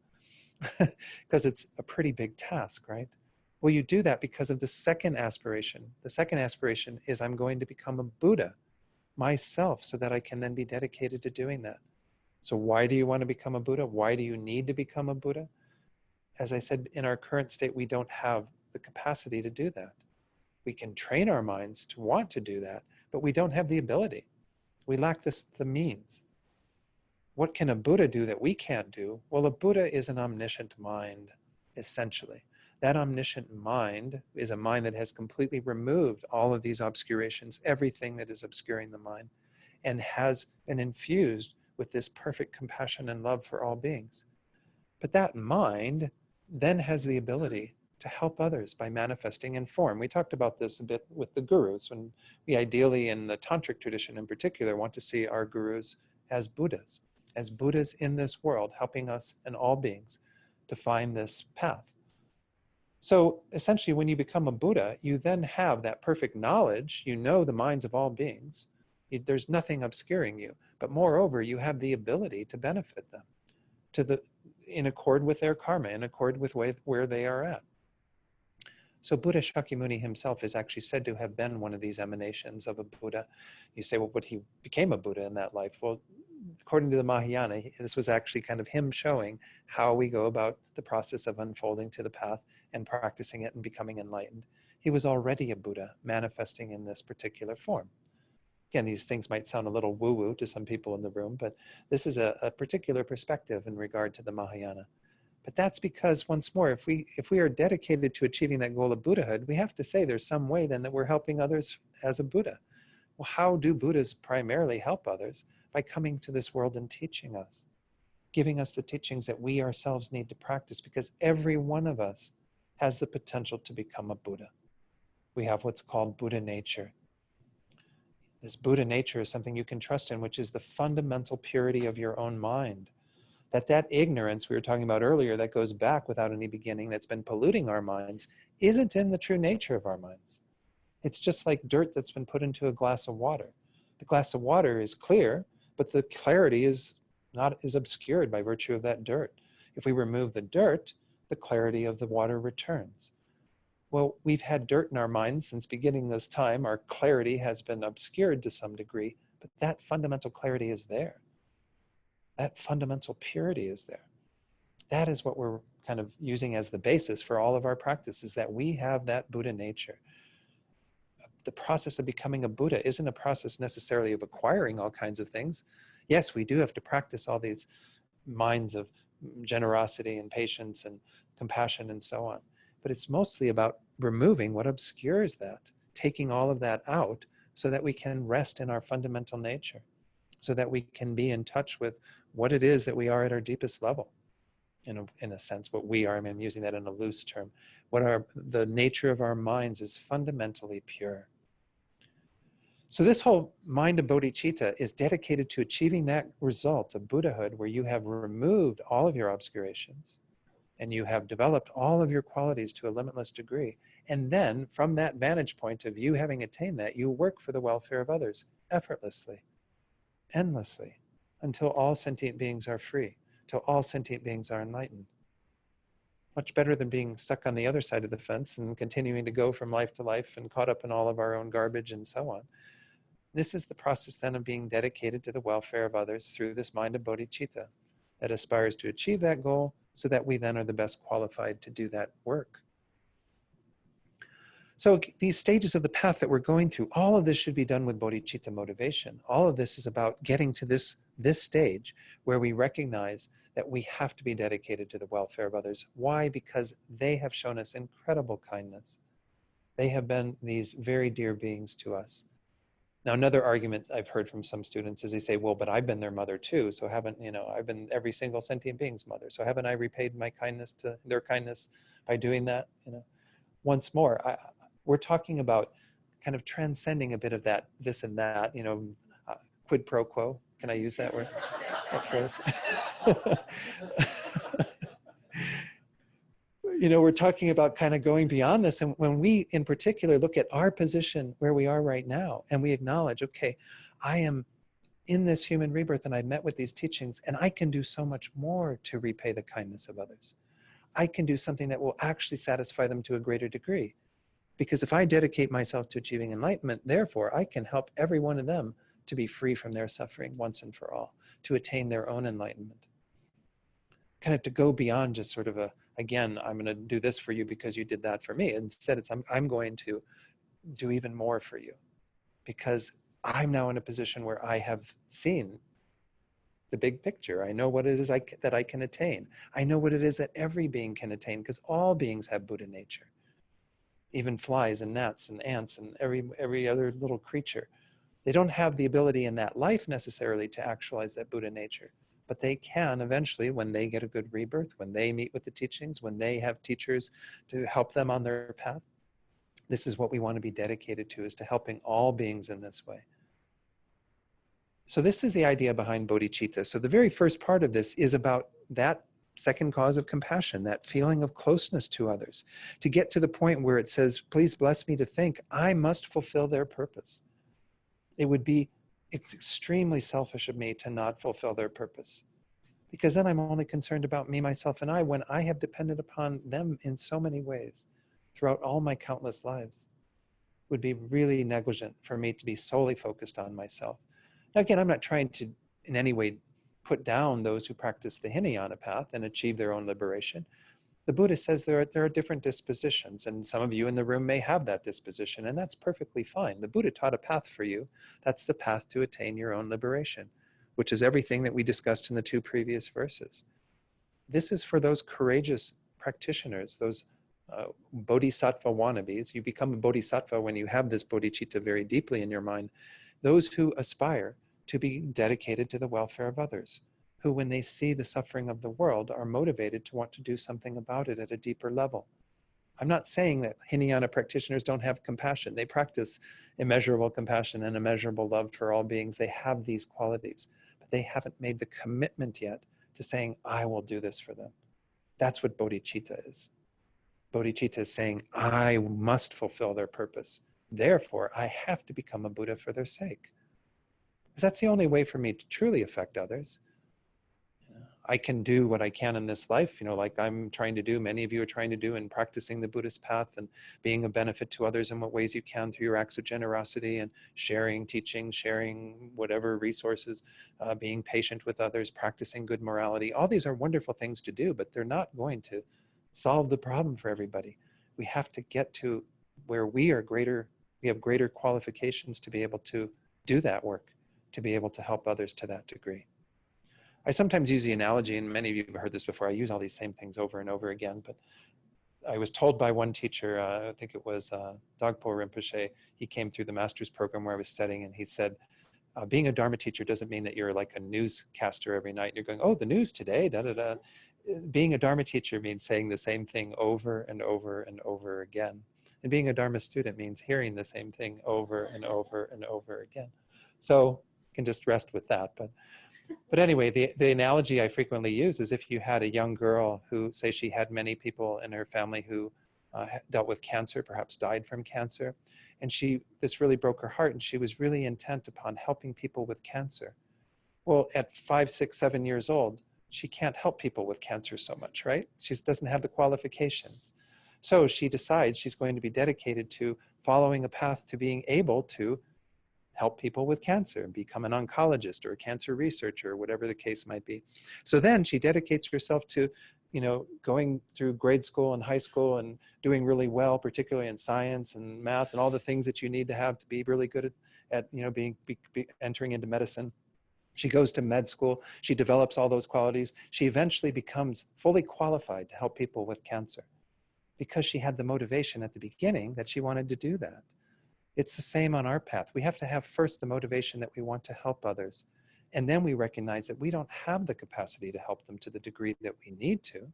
Because it's a pretty big task, right? Well, you do that because of the second aspiration. The second aspiration is I'm going to become a Buddha myself so that I can then be dedicated to doing that. So why do you want to become a Buddha? Why do you need to become a Buddha? As I said, in our current state, we don't have the capacity to do that. We can train our minds to want to do that, but we don't have the ability. We lack the means. What can a Buddha do that we can't do? Well, a Buddha is an omniscient mind, essentially. That omniscient mind is a mind that has completely removed all of these obscurations, everything that is obscuring the mind, and has been infused with this perfect compassion and love for all beings. But that mind then has the ability to help others by manifesting in form. We talked about this a bit with the gurus, and we ideally in the tantric tradition in particular want to see our gurus as Buddhas in this world, helping us and all beings to find this path. So essentially, when you become a Buddha, you then have that perfect knowledge. You know the minds of all beings. There's nothing obscuring you. But moreover, you have the ability to benefit them in accord with their karma, in accord with where they are at. So Buddha Shakyamuni himself is actually said to have been one of these emanations of a Buddha. You say, well, but he became a Buddha in that life. Well, according to the Mahayana, this was actually kind of him showing how we go about the process of unfolding to the path and practicing it and becoming enlightened. He was already a Buddha manifesting in this particular form. Again, these things might sound a little woo-woo to some people in the room, but this is a particular perspective in regard to the Mahayana. But that's because, once more, if we are dedicated to achieving that goal of Buddhahood, we have to say there's some way then that we're helping others as a Buddha. Well, how do Buddhas primarily help others? By coming to this world and teaching us, giving us the teachings that we ourselves need to practice, because every one of us has the potential to become a Buddha. We have what's called Buddha nature. This Buddha nature is something you can trust in, which is the fundamental purity of your own mind. That ignorance we were talking about earlier that goes back without any beginning, that's been polluting our minds, isn't in the true nature of our minds. It's just like dirt that's been put into a glass of water. The glass of water is clear, but the clarity is obscured by virtue of that dirt. If we remove the dirt, the clarity of the water returns. Well, we've had dirt in our minds since beginning this time. Our clarity has been obscured to some degree, but that fundamental clarity is there. That fundamental purity is there. That is what we're kind of using as the basis for all of our practices, that we have that Buddha nature. The process of becoming a Buddha isn't a process necessarily of acquiring all kinds of things. Yes, we do have to practice all these minds of generosity and patience and compassion and so on. But it's mostly about removing what obscures that, taking all of that out so that we can rest in our fundamental nature, so that we can be in touch with what it is that we are at our deepest level. In a sense, what we are, I'm using that in a loose term. The nature of our minds is fundamentally pure. So this whole mind of bodhicitta is dedicated to achieving that result of Buddhahood, where you have removed all of your obscurations and you have developed all of your qualities to a limitless degree. And then from that vantage point of you having attained that, you work for the welfare of others effortlessly, endlessly, until all sentient beings are free, till all sentient beings are enlightened. Much better than being stuck on the other side of the fence and continuing to go from life to life and caught up in all of our own garbage and so on. This is the process then of being dedicated to the welfare of others through this mind of bodhicitta that aspires to achieve that goal, so that we then are the best qualified to do that work. So these stages of the path that we're going through, all of this should be done with bodhicitta motivation. All of this is about getting to this stage where we recognize that we have to be dedicated to the welfare of others. Why? Because they have shown us incredible kindness. They have been these very dear beings to us. Now, another argument I've heard from some students is they say, well, but I've been their mother too, so I've been every single sentient being's mother, so haven't I repaid my kindness to their kindness by doing that? Once more, we're talking about kind of transcending a bit of that, this and that, quid pro quo. Can I use that word, that phrase? We're talking about kind of going beyond this. And when we in particular look at our position where we are right now, and we acknowledge, okay, I am in this human rebirth and I met with these teachings, and I can do so much more to repay the kindness of others. I can do something that will actually satisfy them to a greater degree. Because if I dedicate myself to achieving enlightenment, therefore I can help every one of them to be free from their suffering once and for all, to attain their own enlightenment. Kind of to go beyond just sort of again, I'm going to do this for you because you did that for me. Instead, it's I'm going to do even more for you, because I'm now in a position where I have seen the big picture. I know what it is that I can attain. I know what it is that every being can attain, because all beings have Buddha nature. Even flies and gnats and ants and every other little creature. They don't have the ability in that life necessarily to actualize that Buddha nature. But they can eventually, when they get a good rebirth, when they meet with the teachings, when they have teachers to help them on their path. This is what we want to be dedicated to, is to helping all beings in this way. So this is the idea behind bodhicitta. So the very first part of this is about that second cause of compassion, that feeling of closeness to others, to get to the point where it says, please bless me to think I must fulfill their purpose. It would be extremely selfish of me to not fulfill their purpose, because then I'm only concerned about me, myself, and I, when I have depended upon them in so many ways. throughout all my countless lives. It would be really negligent for me to be solely focused on myself. Now, again, I'm not trying to in any way put down those who practice the Hinayana path and achieve their own liberation. The Buddha says there are different dispositions, and some of you in the room may have that disposition, and that's perfectly fine. The Buddha taught a path for you. That's the path to attain your own liberation, which is everything that we discussed in the 2 previous verses. This is for those courageous practitioners, those bodhisattva wannabes. You become a bodhisattva when you have this bodhicitta very deeply in your mind. Those who aspire to be dedicated to the welfare of others, who, when they see the suffering of the world, are motivated to want to do something about it at a deeper level. I'm not saying that Hinayana practitioners don't have compassion. They practice immeasurable compassion and immeasurable love for all beings. They have these qualities, but they haven't made the commitment yet to saying, I will do this for them. That's what bodhicitta is. Bodhicitta is saying, I must fulfill their purpose. Therefore, I have to become a Buddha for their sake. Because that's the only way for me to truly affect others. I can do what I can in this life, like I'm trying to do, many of you are trying to do in practicing the Buddhist path and being a benefit to others in what ways you can through your acts of generosity and sharing, teaching, sharing whatever resources, being patient with others, practicing good morality. All these are wonderful things to do, but they're not going to solve the problem for everybody. We have to get to where we have greater qualifications to be able to do that work, to be able to help others to that degree. I sometimes use the analogy, and many of you have heard this before, I use all these same things over and over again, but I was told by one teacher, I think it was Dogpo Rinpoche, he came through the master's program where I was studying, and he said, being a Dharma teacher doesn't mean that you're like a newscaster every night. You're going, oh, the news today, da da da. Being a Dharma teacher means saying the same thing over and over and over again. And being a Dharma student means hearing the same thing over and over and over again. So you can just rest with that. But anyway, the analogy I frequently use is if you had a young girl who, say she had many people in her family who dealt with cancer, perhaps died from cancer, and this really broke her heart, and she was really intent upon helping people with cancer. Well, at 5, 6, 7 years old, she can't help people with cancer so much, right? She doesn't have the qualifications. So she decides she's going to be dedicated to following a path to being able to help people with cancer and become an oncologist or a cancer researcher, whatever the case might be. So then she dedicates herself to, going through grade school and high school and doing really well, particularly in science and math and all the things that you need to have to be really good at entering into medicine. She goes to med school. She develops all those qualities. She eventually becomes fully qualified to help people with cancer because she had the motivation at the beginning that she wanted to do that. It's the same on our path. We have to have first the motivation that we want to help others. And then we recognize that we don't have the capacity to help them to the degree that we need to,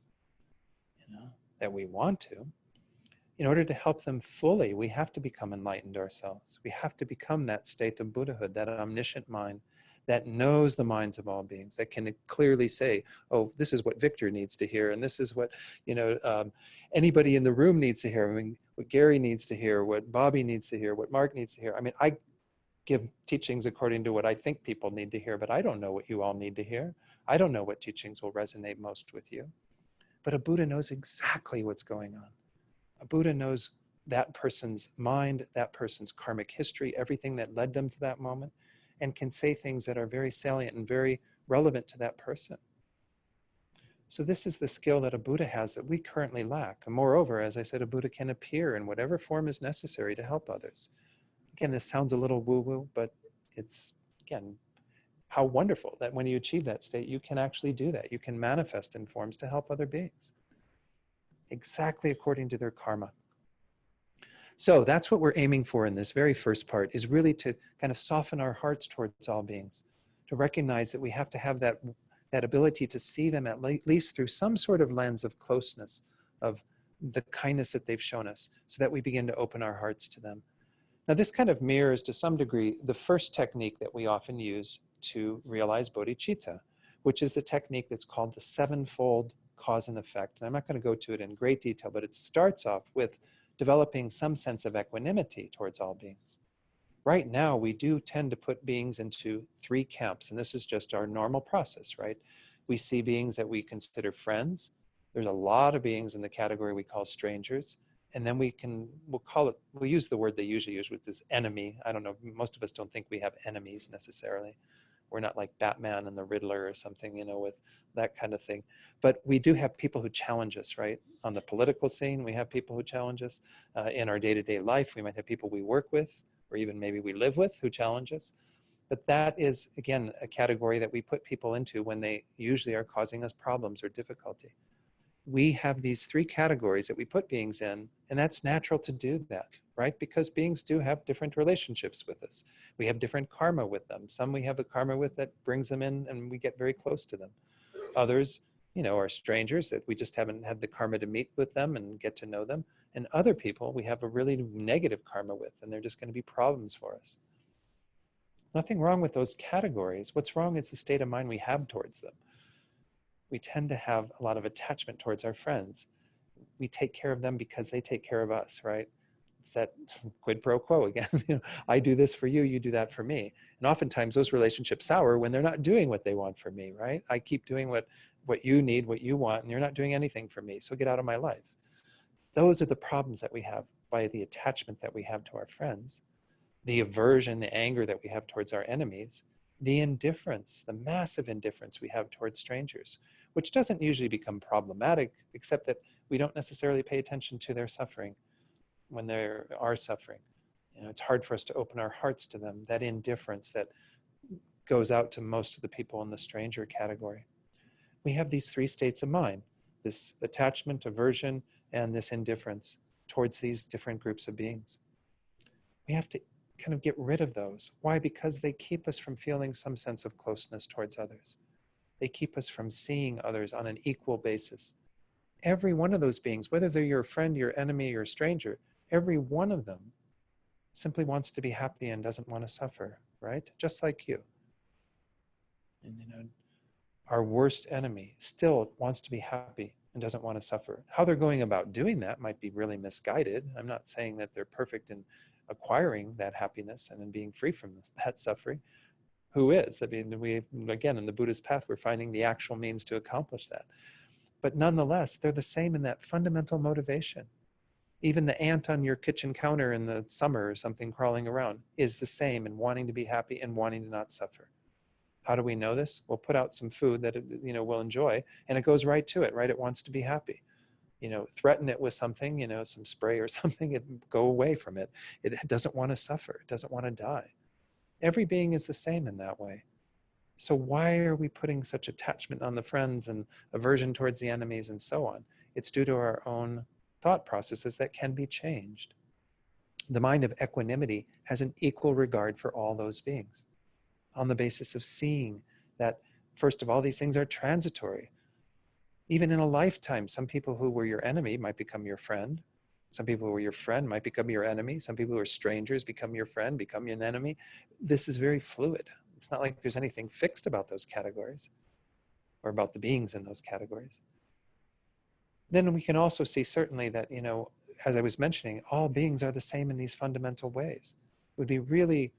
that we want to. In order to help them fully, we have to become enlightened ourselves. We have to become that state of Buddhahood, that omniscient mind that knows the minds of all beings, that can clearly say, oh, this is what Victor needs to hear, and this is what anybody in the room needs to hear. I mean, what Gary needs to hear, what Bobby needs to hear, what Mark needs to hear. I mean, I give teachings according to what I think people need to hear, but I don't know what you all need to hear. I don't know what teachings will resonate most with you. But a Buddha knows exactly what's going on. A Buddha knows that person's mind, that person's karmic history, everything that led them to that moment, and can say things that are very salient and very relevant to that person. So this is the skill that a Buddha has that we currently lack. And moreover, as I said, a Buddha can appear in whatever form is necessary to help others. Again, this sounds a little woo-woo, but it's, again, how wonderful that when you achieve that state, you can actually do that. You can manifest in forms to help other beings, exactly according to their karma. So that's what we're aiming for in this very first part, is really to kind of soften our hearts towards all beings, to recognize that we have to have that ability to see them at least through some sort of lens of closeness, of the kindness that they've shown us, so that we begin to open our hearts to them. Now, this kind of mirrors to some degree the first technique that we often use to realize bodhicitta, which is the technique that's called the sevenfold cause and effect. And I'm not going to go to it in great detail, but it starts off with developing some sense of equanimity towards all beings. Right now, we do tend to put beings into 3 camps, and this is just our normal process, right? We see beings that we consider friends. There's a lot of beings in the category we call strangers, And then we'll use the word they usually use, which is enemy. I don't know, most of us don't think we have enemies necessarily. We're not like Batman and the Riddler or something, with that kind of thing. But we do have people who challenge us, right? On the political scene, we have people who challenge us. In our day-to-day life, we might have people we work with, or even maybe we live with, who challenge us. But that is, again, a category that we put people into when they usually are causing us problems or difficulty. We have these three categories that we put beings in, and that's natural to do that, right? Because beings do have different relationships with us. We have different karma with them. Some we have a karma with that brings them in and we get very close to them. Others, are strangers that we just haven't had the karma to meet with them and get to know them. And other people we have a really negative karma with, and they're just going to be problems for us. Nothing wrong with those categories. What's wrong is the state of mind we have towards them. We tend to have a lot of attachment towards our friends. We take care of them because they take care of us, right? It's that quid pro quo again. I do this for you, you do that for me. And oftentimes those relationships sour when they're not doing what they want for me, right? I keep doing what you need, what you want, and you're not doing anything for me, so get out of my life. Those are the problems that we have by the attachment that we have to our friends, the aversion, the anger that we have towards our enemies, the indifference, the massive indifference we have towards strangers, which doesn't usually become problematic, except that we don't necessarily pay attention to their suffering when they are suffering. It's hard for us to open our hearts to them, that indifference that goes out to most of the people in the stranger category. We have these three states of mind, this attachment, aversion, and this indifference towards these different groups of beings. We have to kind of get rid of those. Why? Because they keep us from feeling some sense of closeness towards others. They keep us from seeing others on an equal basis. Every one of those beings, whether they're your friend, your enemy, or stranger, every one of them simply wants to be happy and doesn't want to suffer, right? Just like you. And our worst enemy still wants to be happy and doesn't want to suffer. How they're going about doing that might be really misguided. I'm not saying that they're perfect in acquiring that happiness and in being free from that suffering. Who is? I mean, again, in the Buddhist path, we're finding the actual means to accomplish that. But nonetheless, they're the same in that fundamental motivation. Even the ant on your kitchen counter in the summer or something crawling around is the same in wanting to be happy and wanting to not suffer. How do we know this? We'll put out some food that it will enjoy, and it goes right to it, right? It wants to be happy. Threaten it with something, some spray or something, it go away from it. It doesn't want to suffer. It doesn't want to die. Every being is the same in that way. So why are we putting such attachment on the friends and aversion towards the enemies and so on? It's due to our own thought processes that can be changed. The mind of equanimity has an equal regard for all those beings on the basis of seeing that, first of all, these things are transitory. Even in a lifetime, some people who were your enemy might become your friend. Some people who were your friend might become your enemy. Some people who are strangers become your friend, become an enemy. This is very fluid. It's not like there's anything fixed about those categories or about the beings in those categories. Then we can also see certainly that, as I was mentioning, all beings are the same in these fundamental ways. It would be really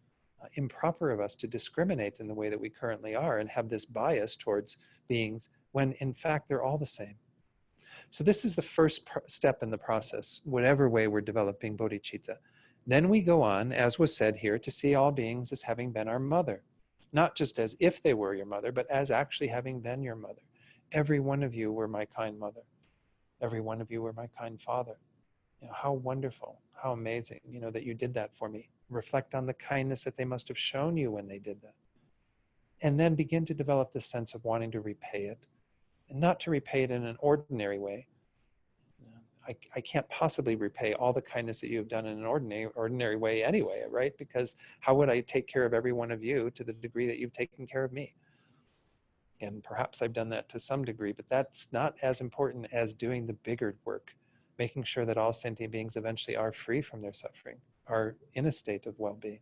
improper of us to discriminate in the way that we currently are and have this bias towards beings when in fact they're all the same. So this is the first step in the process, whatever way we're developing bodhicitta. Then we go on, as was said here, to see all beings as having been our mother. Not just as if they were your mother, but as actually having been your mother. Every one of you were my kind mother. Every one of you were my kind father. How wonderful, how amazing, that you did that for me. Reflect on the kindness that they must have shown you when they did that. And then begin to develop this sense of wanting to repay it. And not to repay it in an ordinary way. I can't possibly repay all the kindness that you have done in an ordinary way anyway, right? Because how would I take care of every one of you to the degree that you've taken care of me? And perhaps I've done that to some degree, but that's not as important as doing the bigger work, making sure that all sentient beings eventually are free from their suffering, are in a state of well-being.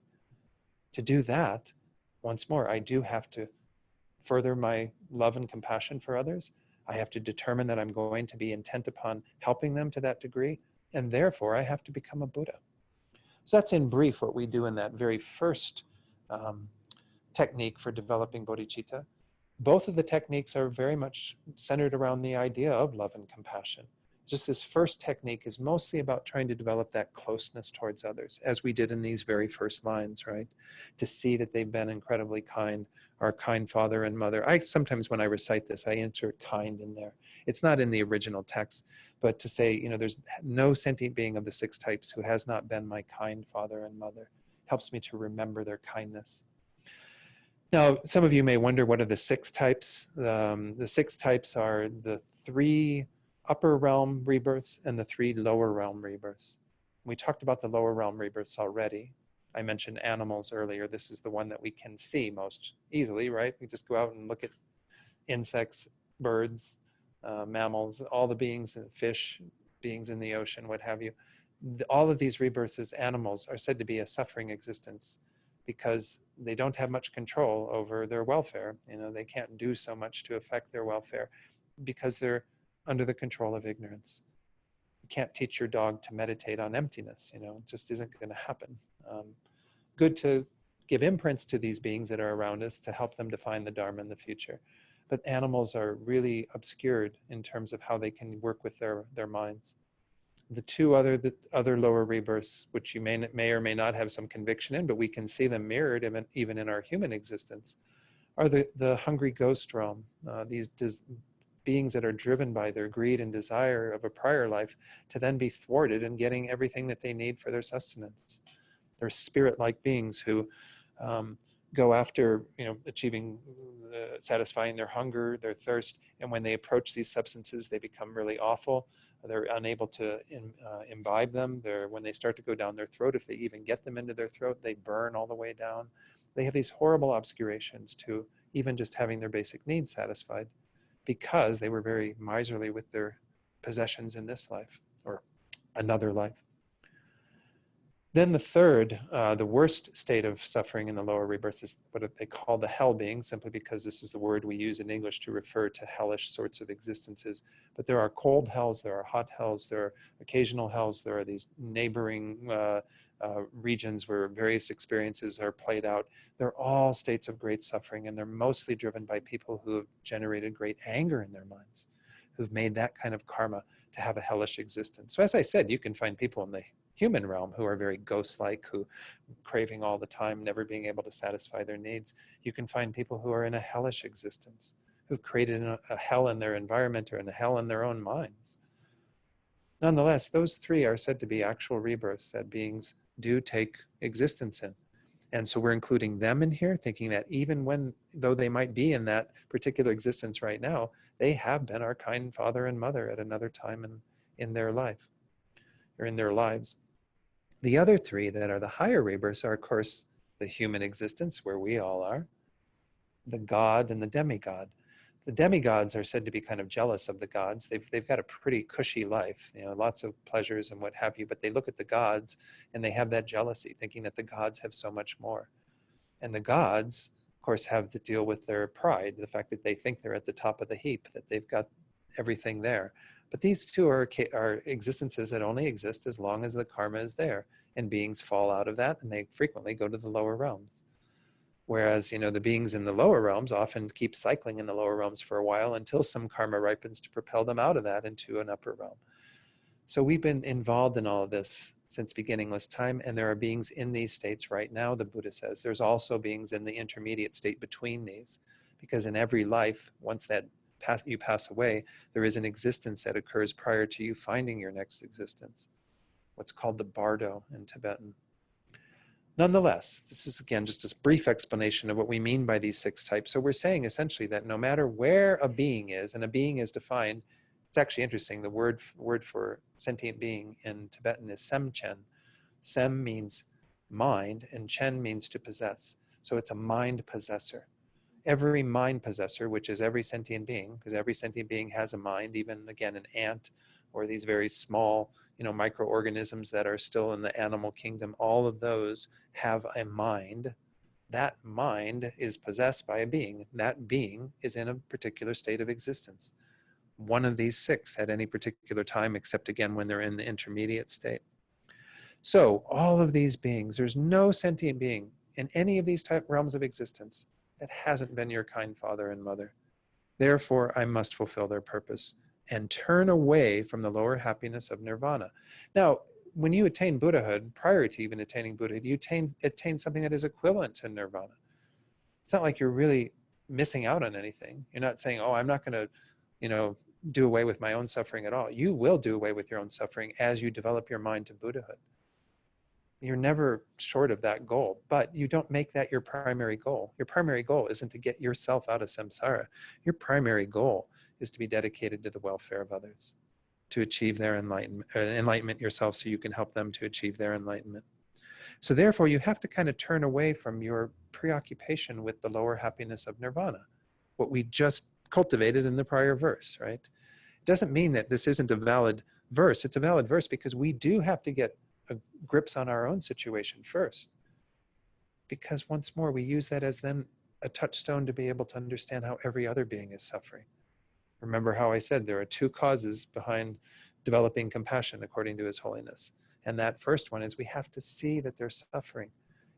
To do that, once more, I do have to further my love and compassion for others. I have to determine that I'm going to be intent upon helping them to that degree, and therefore I have to become a Buddha. So that's in brief what we do in that very first technique for developing bodhicitta. Both of the techniques are very much centered around the idea of love and compassion. Just this first technique is mostly about trying to develop that closeness towards others, as we did in these very first lines, right? To see that they've been incredibly kind, our kind father and mother. I sometimes, when I recite this, I insert kind in there. It's not in the original text, but to say, you know, there's no sentient being of the 6 types who has not been my kind father and mother, helps me to remember their kindness. Now, some of you may wonder, what are the 6 types? The 6 types are the 3 upper realm rebirths and the 3 lower realm rebirths. We talked about the lower realm rebirths already. I mentioned animals earlier. This is the one that we can see most easily, right? We just go out and look at insects, birds, mammals, all the beings, fish, beings in the ocean, what have you. All of these rebirths as animals are said to be a suffering existence because they don't have much control over their welfare. You know, they can't do so much to affect their welfare because they're under the control of ignorance. You can't teach your dog to meditate on emptiness, you know, it just isn't going to happen. Good to give imprints to these beings that are around us to help them define the Dharma in the future. But animals are really obscured in terms of how they can work with their minds. The other lower rebirths, which you may or may not have some conviction in, but we can see them mirrored even in our human existence, are the hungry ghost realm. These beings that are driven by their greed and desire of a prior life to then be thwarted in getting everything that they need for their sustenance. They're spirit-like beings who go after, you know, achieving, satisfying their hunger, their thirst, and when they approach these substances, they become really awful. They're unable to imbibe them. When they start to go down their throat, if they even get them into their throat, they burn all the way down. They have these horrible obscurations to even just having their basic needs satisfied because they were very miserly with their possessions in this life or another life. Then the third, the worst state of suffering in the lower rebirths is what they call the hell beings, simply because this is the word we use in English to refer to hellish sorts of existences. But there are cold hells, there are hot hells, there are occasional hells, there are these neighboring regions where various experiences are played out. They're all states of great suffering, and they're mostly driven by people who have generated great anger in their minds, who've made that kind of karma to have a hellish existence. So as I said, you can find people in the human realm who are very ghost-like, who craving all the time, never being able to satisfy their needs. You can find people who are in a hellish existence, who've created a hell in their environment or in a hell in their own minds. Nonetheless, those 3 are said to be actual rebirths that beings do take existence in. And so we're including them in here, thinking that even though they might be in that particular existence right now, they have been our kind father and mother at another time in their life, or in their lives. The other 3 that are the higher rebirths are, of course, the human existence, where we all are, the god and the demigod. The demigods are said to be kind of jealous of the gods. They've got a pretty cushy life, you know, lots of pleasures and what have you, but they look at the gods and they have that jealousy, thinking that the gods have so much more. And the gods, of course, have to deal with their pride, the fact that they think they're at the top of the heap, that they've got everything there. But these 2 are existences that only exist as long as the karma is there, and beings fall out of that, and they frequently go to the lower realms. Whereas, you know, the beings in the lower realms often keep cycling in the lower realms for a while until some karma ripens to propel them out of that into an upper realm. So we've been involved in all of this since beginningless time, and there are beings in these states right now, the Buddha says. There's also beings in the intermediate state between these, because in every life, once that you pass away, there is an existence that occurs prior to you finding your next existence, what's called the bardo in Tibetan. Nonetheless, this is again just a brief explanation of what we mean by these 6 types. So we're saying essentially that no matter where a being is, and a being is defined, it's actually interesting, the word for sentient being in Tibetan is semchen. Sem means mind, and chen means to possess. So it's a mind possessor. Every mind possessor, which is every sentient being, because every sentient being has a mind, even again an ant or these very small, you know, microorganisms that are still in the animal kingdom, all of those have a mind. That mind is possessed by a being. That being is in a particular state of existence. One of these 6 at any particular time, except again when they're in the intermediate state. So all of these beings, there's no sentient being in any of these type realms of existence that hasn't been your kind father and mother. Therefore, I must fulfill their purpose and turn away from the lower happiness of nirvana. Now, when you attain Buddhahood, prior to even attaining Buddhahood, you attain something that is equivalent to nirvana. It's not like you're really missing out on anything. You're not saying, oh, I'm not going to, do away with my own suffering at all. You will do away with your own suffering as you develop your mind to Buddhahood. You're never short of that goal, but you don't make that your primary goal. Your primary goal isn't to get yourself out of samsara. Your primary goal is to be dedicated to the welfare of others, to achieve their enlightenment yourself so you can help them to achieve their enlightenment. So therefore, you have to kind of turn away from your preoccupation with the lower happiness of nirvana, what we just cultivated in the prior verse, right? It doesn't mean that this isn't a valid verse. It's a valid verse because we do have to get grips on our own situation first. Because once more, we use that as then a touchstone to be able to understand how every other being is suffering. Remember how I said there are two causes behind developing compassion according to His Holiness. And that first one is we have to see that they're suffering.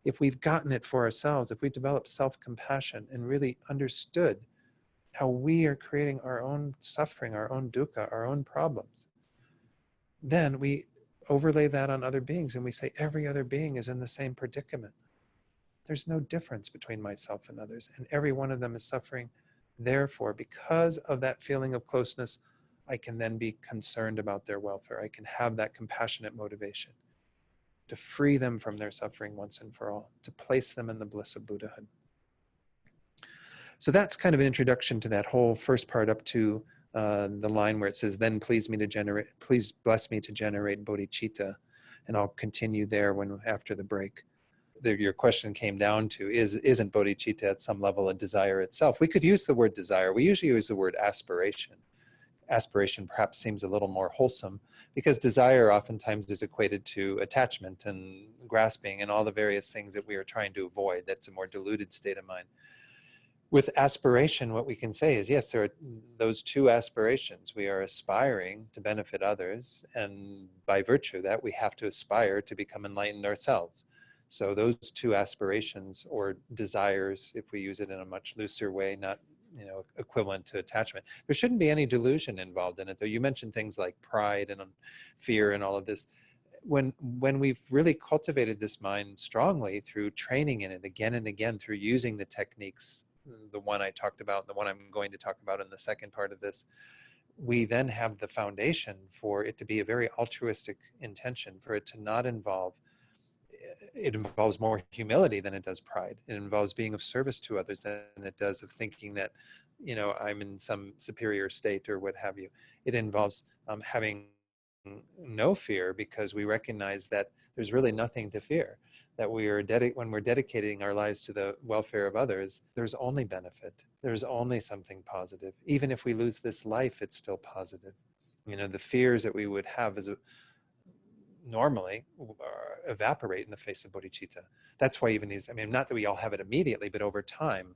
If we've gotten it for ourselves, if we develop self-compassion and really understood how we are creating our own suffering, our own dukkha, our own problems, then we overlay that on other beings and we say every other being is in the same predicament. There's no difference between myself and others, and every one of them is suffering. Therefore, because of that feeling of closeness, I can then be concerned about their welfare. I can have that compassionate motivation to free them from their suffering once and for all, to place them in the bliss of Buddhahood. So that's kind of an introduction to that whole first part up to the line where it says, then please bless me to generate bodhicitta. And I'll continue there after the break. Your question came down to, isn't bodhicitta at some level a desire itself? We could use the word desire. We usually use the word aspiration. Aspiration perhaps seems a little more wholesome because desire oftentimes is equated to attachment and grasping and all the various things that we are trying to avoid. That's a more diluted state of mind. With aspiration, what we can say is, yes, there are those two aspirations. We are aspiring to benefit others, and by virtue of that, we have to aspire to become enlightened ourselves. So those two aspirations or desires, if we use it in a much looser way, not equivalent to attachment. There shouldn't be any delusion involved in it, though. You mentioned things like pride and fear and all of this. When we've really cultivated this mind strongly through training in it again and again, through using the techniques, the one I talked about, the one I'm going to talk about in the second part of this, we then have the foundation for it to be a very altruistic intention, for it to not involve, it involves more humility than it does pride. It involves being of service to others than it does of thinking that, I'm in some superior state or what have you. It involves having no fear because we recognize that there's really nothing to fear, that when we're dedicating our lives to the welfare of others, there's only benefit. There's only something positive. Even if we lose this life, it's still positive. The fears that we would have normally evaporate in the face of bodhicitta. That's why even these, not that we all have it immediately, but over time,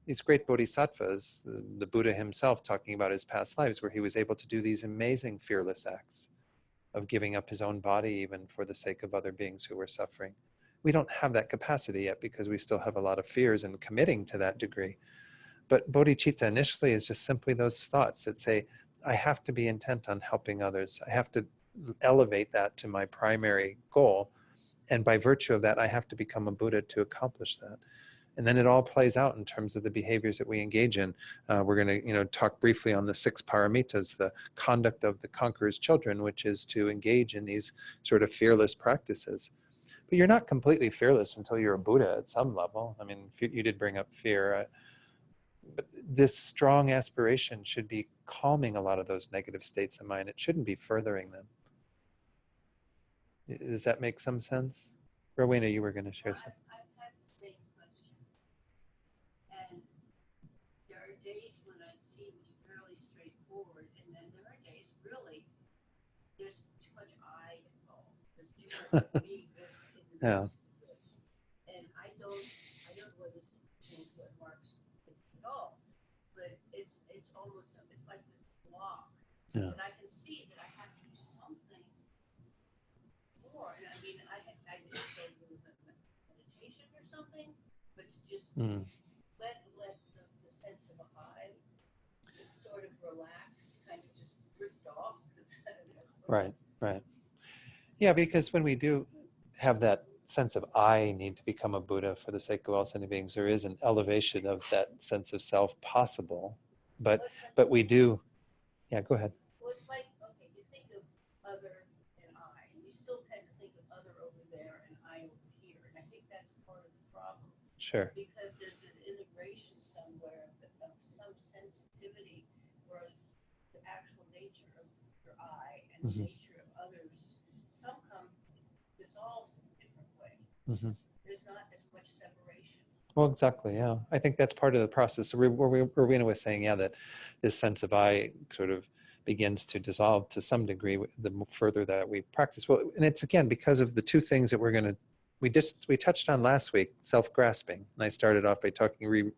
these great bodhisattvas, the Buddha himself talking about his past lives where he was able to do these amazing fearless acts of giving up his own body even for the sake of other beings who were suffering. We don't have that capacity yet because we still have a lot of fears in committing to that degree. But bodhicitta initially is just simply those thoughts that say, I have to be intent on helping others. I have to elevate that to my primary goal. And by virtue of that, I have to become a Buddha to accomplish that. And then it all plays out in terms of the behaviors that we engage in. We're going to, talk briefly on the 6 paramitas, the conduct of the conqueror's children, which is to engage in these sort of fearless practices. But you're not completely fearless until you're a Buddha at some level. You did bring up fear. But this strong aspiration should be calming a lot of those negative states of mind. It shouldn't be furthering them. Does that make some sense? Rowena, you were going to share something. I've had the same question. And there are days when it seems fairly straightforward, and then there are days really there's too much I involved. There's too much me invested in the Yeah. this. And I don't know whether this means what Mark's thinking at all, but it's almost it's like this block. Yeah. And I can see that I have to do something more. And I didn't say do meditation or something, but to just let the sense of I just sort of relax, kind of just drift off. Right, right. Yeah, because when we do have that sense of I need to become a Buddha for the sake of all sentient beings, there is an elevation of that sense of self possible. But we do, yeah, go ahead. Well, it's like, okay, you think of other and I, and you still tend to think of other over there and I over here. And I think that's part of the problem. Sure. Because there's an integration somewhere of some sensitivity where the actual nature of your I and the nature of others, some come dissolves in a different way. There's not as much separation. Well, exactly. Yeah, I think that's part of the process. So Rowena was saying, yeah, that this sense of I sort of begins to dissolve to some degree the further that we practice. Well, and it's again because of the two things that we touched on last week: self-grasping. And I started off by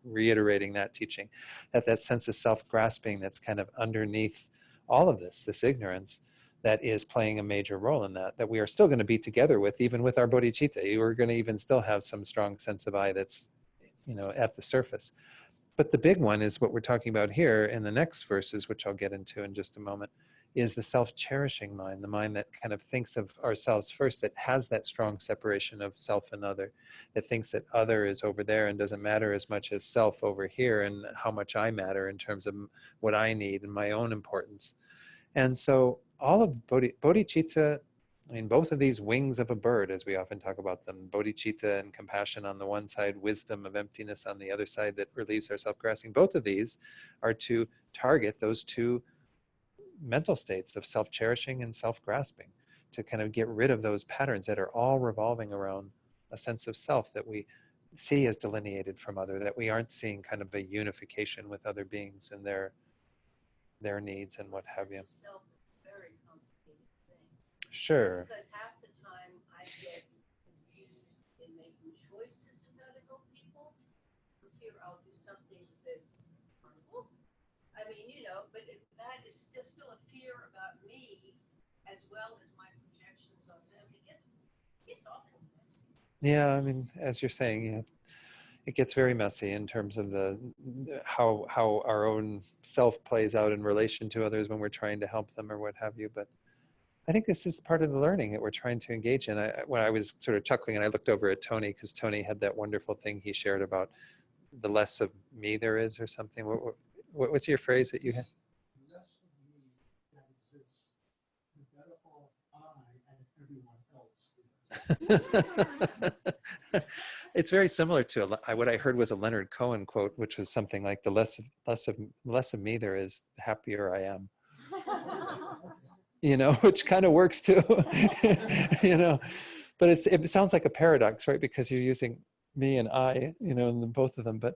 reiterating that teaching, that sense of self-grasping that's kind of underneath all of this ignorance, that is playing a major role in that we are still going to be together with, even with our bodhicitta. We're going to even still have some strong sense of I that's, at the surface. But the big one is what we're talking about here in the next verses, which I'll get into in just a moment, is the self-cherishing mind, the mind that kind of thinks of ourselves first, that has that strong separation of self and other, that thinks that other is over there and doesn't matter as much as self over here, and how much I matter in terms of what I need and my own importance. And so all of bodhicitta, I mean, both of these wings of a bird, as we often talk about them, bodhicitta and compassion on the one side, wisdom of emptiness on the other side that relieves our self-grasping, both of these are to target those two mental states of self-cherishing and self-grasping, to kind of get rid of those patterns that are all revolving around a sense of self that we see as delineated from other, that we aren't seeing kind of a unification with other beings and their needs and what have you. Self is a very complicated thing. Sure. Because half the time I get confused in making choices of how to help people. Here I'll do something that's harmful. I mean, but that is still a fear about me as well as my projections on them. It gets awful messy. Yeah, I mean, as you're saying, yeah, it gets very messy in terms of how our own self plays out in relation to others when we're trying to help them or what have you. But I think this is part of the learning that we're trying to engage in. When I was sort of chuckling and I looked over at Tony, because Tony had that wonderful thing he shared about the less of me there is or something. What's your phrase that you had? Less of me that exists, the better off I and everyone else is. It's very similar to what I heard was a Leonard Cohen quote, which was something like, the less of me there is, the happier I am. Which kind of works too. But it sounds like a paradox, right? Because you're using me and I, in both of them. But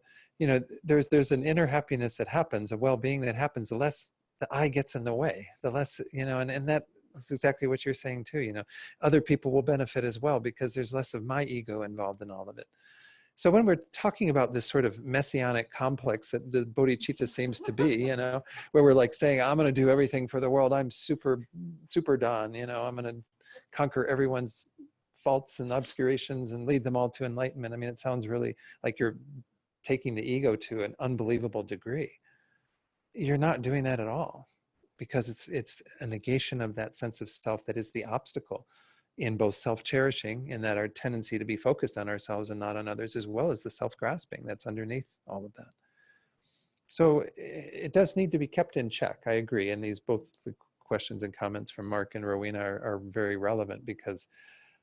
there's an inner happiness that happens, a well-being that happens, the less the I gets in the way, the less, and that's exactly what you're saying too. Other people will benefit as well because there's less of my ego involved in all of it. So when we're talking about this sort of messianic complex that the bodhicitta seems to be, where we're like saying, I'm going to do everything for the world, I'm super done, I'm going to conquer everyone's faults and obscurations and lead them all to enlightenment. I mean, it sounds really like you're taking the ego to an unbelievable degree. You're not doing that at all, because it's a negation of that sense of self that is the obstacle in both self-cherishing, in that our tendency to be focused on ourselves and not on others, as well as the self-grasping that's underneath all of that. So it does need to be kept in check. I agree. And both the questions and comments from Mark and Rowena are very relevant, because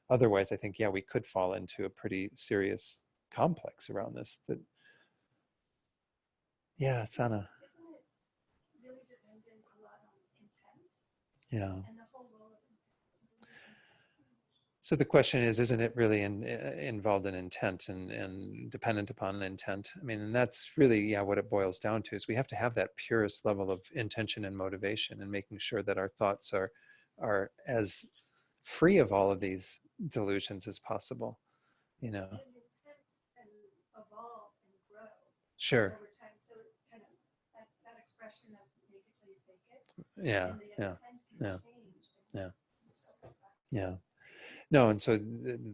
otherwise I think, yeah, we could fall into a pretty serious complex around this. Yeah, Sana. Isn't it really dependent a lot on intent? Yeah. And the whole role of intent. So the question is, isn't it really involved in intent and dependent upon intent? I mean, and that's really, yeah, what it boils down to, is we have to have that purest level of intention and motivation, and making sure that our thoughts are as free of all of these delusions as possible, And intent can evolve and grow Sure. over time. So kind of that expression of make it till you fake it. Yeah, And the yeah, intent can yeah, change. yeah. Yeah. No, and so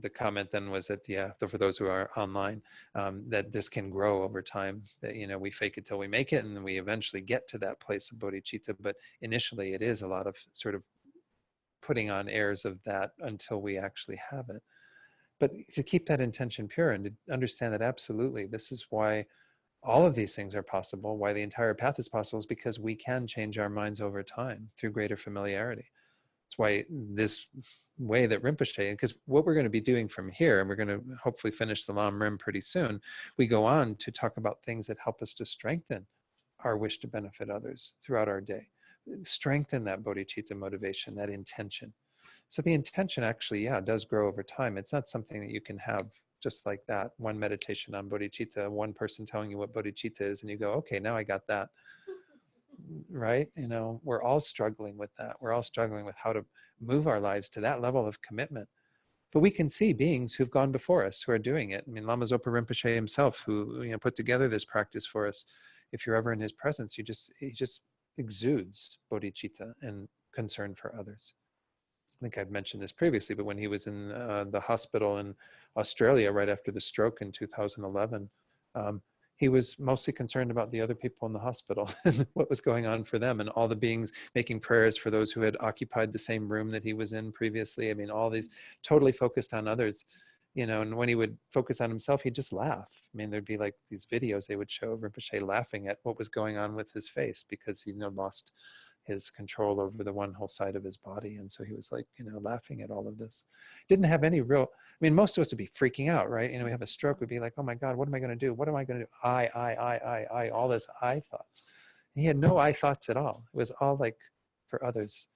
the comment then was that, yeah, for those who are online, that this can grow over time, that, you know, we fake it till we make it, and then we eventually get to that place of bodhicitta. But initially it is a lot of sort of putting on airs of that until we actually have it. But to keep that intention pure and to understand that absolutely, this is why all of these things are possible, why the entire path is possible, is because we can change our minds over time through greater familiarity. It's why this way that Rinpoche, because what we're going to be doing from here, and we're going to hopefully finish the Lam Rim pretty soon, we go on to talk about things that help us to strengthen our wish to benefit others throughout our day. Strengthen that bodhicitta motivation, that intention. So the intention actually, yeah, does grow over time. It's not something that you can have just like that. One meditation on bodhicitta, one person telling you what bodhicitta is, and you go, okay, now I got that. Right? You know, we're all struggling with that. We're all struggling with how to move our lives to that level of commitment. But we can see beings who've gone before us who are doing it. I mean, Lama Zopa Rinpoche himself, who, you know, put together this practice for us. If you're ever in his presence, he just exudes bodhicitta and concern for others. I think I've mentioned this previously, but when he was in the hospital in Australia right after the stroke in 2011, he was mostly concerned about the other people in the hospital and what was going on for them, and all the beings making prayers for those who had occupied the same room that he was in previously. I mean, all these totally focused on others, you know, and when he would focus on himself, he'd just laugh. I mean, there'd be like these videos they would show of Rinpoche laughing at what was going on with his face because he, you know, lost his control over the one whole side of his body. And so he was like, you know, laughing at all of this. Didn't have any real, I mean, most of us would be freaking out, right? You know, we have a stroke, we'd be like, oh my God, what am I going to do? What am I going to do? I, all this I thoughts. And he had no I thoughts at all. It was all like for others.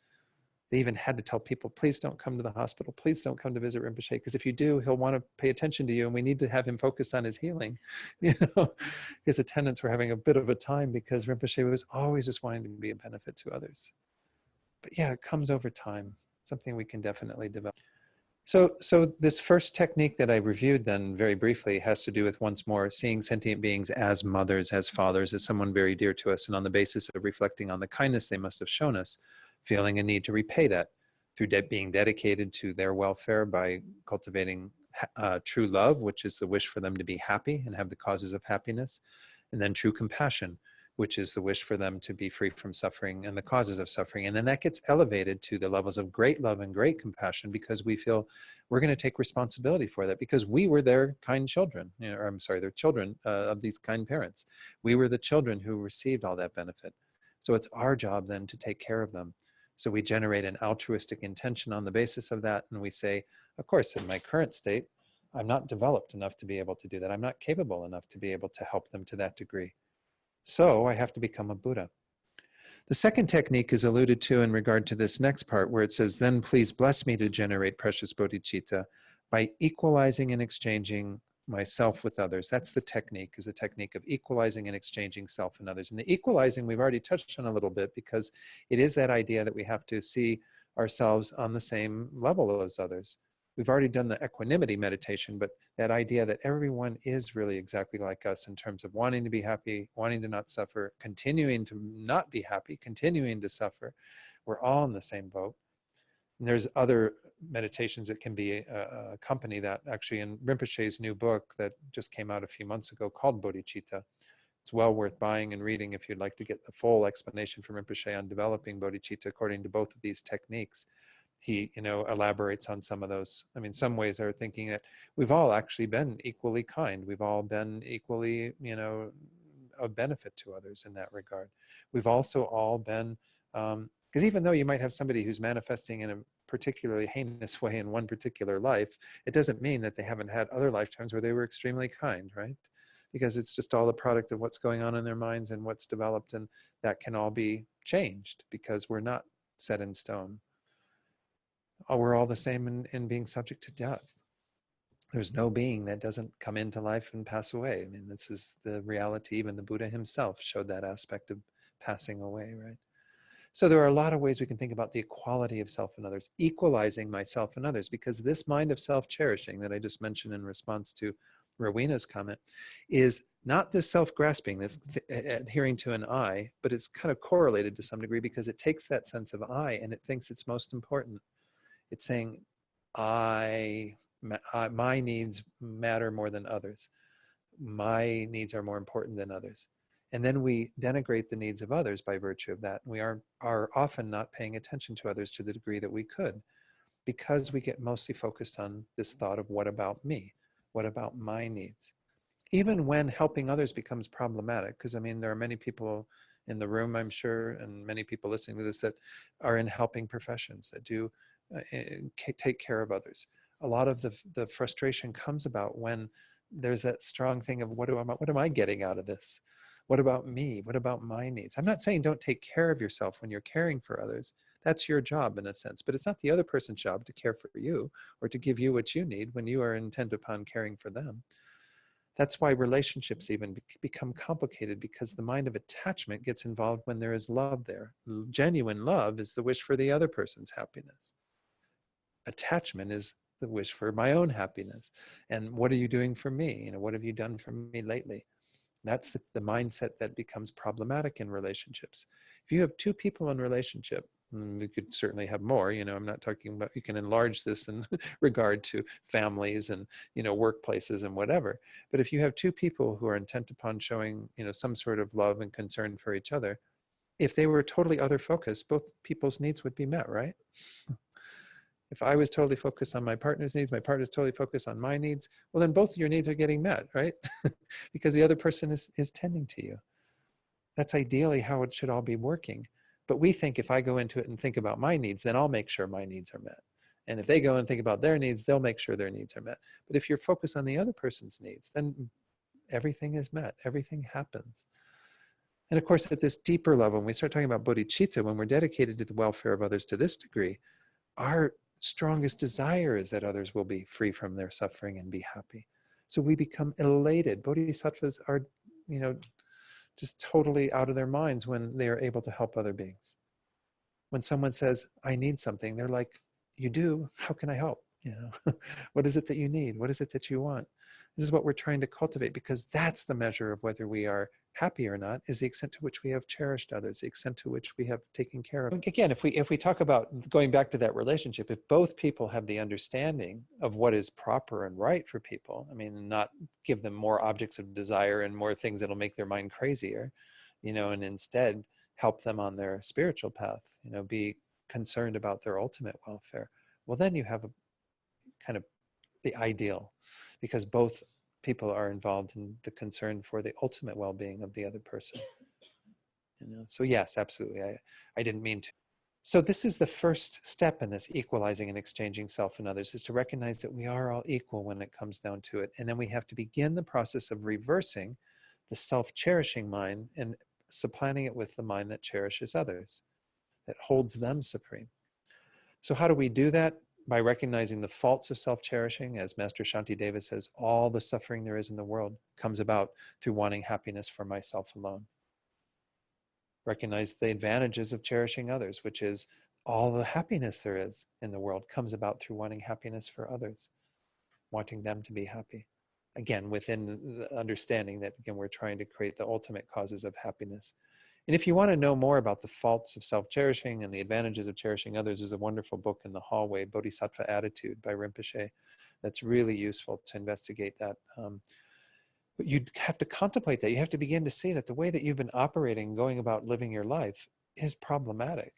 They even had to tell people, please don't come to the hospital. Please don't come to visit Rinpoche, because if you do, he'll want to pay attention to you, and we need to have him focused on his healing. You know, his attendants were having a bit of a time because Rinpoche was always just wanting to be a benefit to others. But yeah, it comes over time. Something we can definitely develop. So this first technique that I reviewed then very briefly has to do with, once more, seeing sentient beings as mothers, as fathers, as someone very dear to us, and on the basis of reflecting on the kindness they must have shown us, feeling a need to repay that through being dedicated to their welfare by cultivating true love, which is the wish for them to be happy and have the causes of happiness, and then true compassion, which is the wish for them to be free from suffering and the causes of suffering. And then that gets elevated to the levels of great love and great compassion, because we feel we're going to take responsibility for that, because we were their kind children, you know, or I'm sorry, they're children of these kind parents. We were the children who received all that benefit. So it's our job then to take care of them. So we generate an altruistic intention on the basis of that. And we say, of course, in my current state, I'm not developed enough to be able to do that. I'm not capable enough to be able to help them to that degree. So I have to become a Buddha. The second technique is alluded to in regard to this next part, where it says, then please bless me to generate precious bodhicitta by equalizing and exchanging myself with others. That's the technique, is a technique of equalizing and exchanging self and others. And the equalizing we've already touched on a little bit, because it is that idea that we have to see ourselves on the same level as others. We've already done the equanimity meditation, but that idea that everyone is really exactly like us in terms of wanting to be happy, wanting to not suffer, continuing to not be happy, continuing to suffer. We're all in the same boat. And there's other meditations that can be accompany that. Actually, in Rinpoche's new book that just came out a few months ago called Bodhicitta, it's well worth buying and reading if you'd like to get the full explanation from Rinpoche on developing bodhicitta according to both of these techniques. He, you know, elaborates on some of those. I mean, some ways are thinking that we've all actually been equally kind. We've all been equally, you know, of benefit to others in that regard. We've also all been, because even though you might have somebody who's manifesting in a particularly heinous way in one particular life, it doesn't mean that they haven't had other lifetimes where they were extremely kind, right? Because it's just all the product of what's going on in their minds and what's developed, and that can all be changed because we're not set in stone. We're all the same in being subject to death. There's no being that doesn't come into life and pass away. I mean, this is the reality. Even the Buddha himself showed that aspect of passing away, right? So there are a lot of ways we can think about the equality of self and others, equalizing myself and others, because this mind of self-cherishing that I just mentioned in response to Rowena's comment is not this self-grasping, this adhering to an I, but it's kind of correlated to some degree because it takes that sense of I and it thinks it's most important. It's saying, my needs matter more than others. My needs are more important than others. And then we denigrate the needs of others by virtue of that. We are often not paying attention to others to the degree that we could, because we get mostly focused on this thought of what about me? What about my needs? Even when helping others becomes problematic, because I mean, there are many people in the room, I'm sure, and many people listening to this that are in helping professions that do take care of others. A lot of the frustration comes about when there's that strong thing of what am I getting out of this? What about me? What about my needs? I'm not saying don't take care of yourself when you're caring for others. That's your job in a sense, but it's not the other person's job to care for you or to give you what you need when you are intent upon caring for them. That's why relationships even become complicated, because the mind of attachment gets involved when there is love there. Genuine love is the wish for the other person's happiness. Attachment is the wish for my own happiness. And what are you doing for me? What have you done for me lately? That's the mindset that becomes problematic in relationships. If you have two people in relationship, we could certainly have more, I'm not talking about, you can enlarge this in regard to families and, workplaces and whatever. But if you have two people who are intent upon showing, some sort of love and concern for each other, if they were totally other focused, both people's needs would be met, right? If I was totally focused on my partner's needs, my partner's totally focused on my needs, well, then both of your needs are getting met, right? Because the other person is tending to you. That's ideally how it should all be working. But we think if I go into it and think about my needs, then I'll make sure my needs are met. And if they go and think about their needs, they'll make sure their needs are met. But if you're focused on the other person's needs, then everything is met, everything happens. And of course, at this deeper level, when we start talking about bodhicitta, when we're dedicated to the welfare of others to this degree, our strongest desire is that others will be free from their suffering and be happy. So we become elated. Bodhisattvas are, just totally out of their minds when they are able to help other beings. When someone says, I need something, they're like, you do? How can I help? What is it that you need? What is it that you want? This is what we're trying to cultivate, because that's the measure of whether we are happy or not, is the extent to which we have cherished others, the extent to which we have taken care of. Again, if we talk about going back to that relationship, if both people have the understanding of what is proper and right for people, not give them more objects of desire and more things that'll make their mind crazier, and instead help them on their spiritual path, be concerned about their ultimate welfare, well, then you have a kind of the ideal, because both people are involved in the concern for the ultimate well-being of the other person. So yes, absolutely. I didn't mean to. So this is the first step in this equalizing and exchanging self and others, is to recognize that we are all equal when it comes down to it. And then we have to begin the process of reversing the self-cherishing mind and supplanting it with the mind that cherishes others, that holds them supreme. So how do we do that? By recognizing the faults of self-cherishing. As Master Shantideva says, all the suffering there is in the world comes about through wanting happiness for myself alone. Recognize the advantages of cherishing others, which is all the happiness there is in the world comes about through wanting happiness for others, wanting them to be happy. Again, within the understanding that, again, we're trying to create the ultimate causes of happiness. And if you want to know more about the faults of self-cherishing and the advantages of cherishing others, there's a wonderful book in the hallway, Bodhisattva Attitude by Rinpoche, that's really useful to investigate that. But you have to contemplate that. You have to begin to see that the way that you've been operating, going about living your life, is problematic,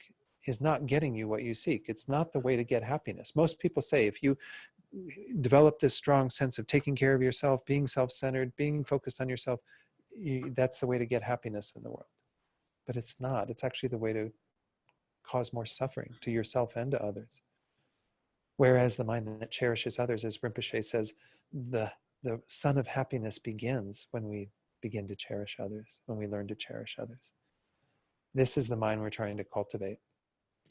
is not getting you what you seek. It's not the way to get happiness. Most people say if you develop this strong sense of taking care of yourself, being self-centered, being focused on yourself, that's the way to get happiness in the world. But it's not. It's actually the way to cause more suffering to yourself and to others. Whereas the mind that cherishes others, as Rinpoche says, the sun of happiness begins when we begin to cherish others, when we learn to cherish others. This is the mind we're trying to cultivate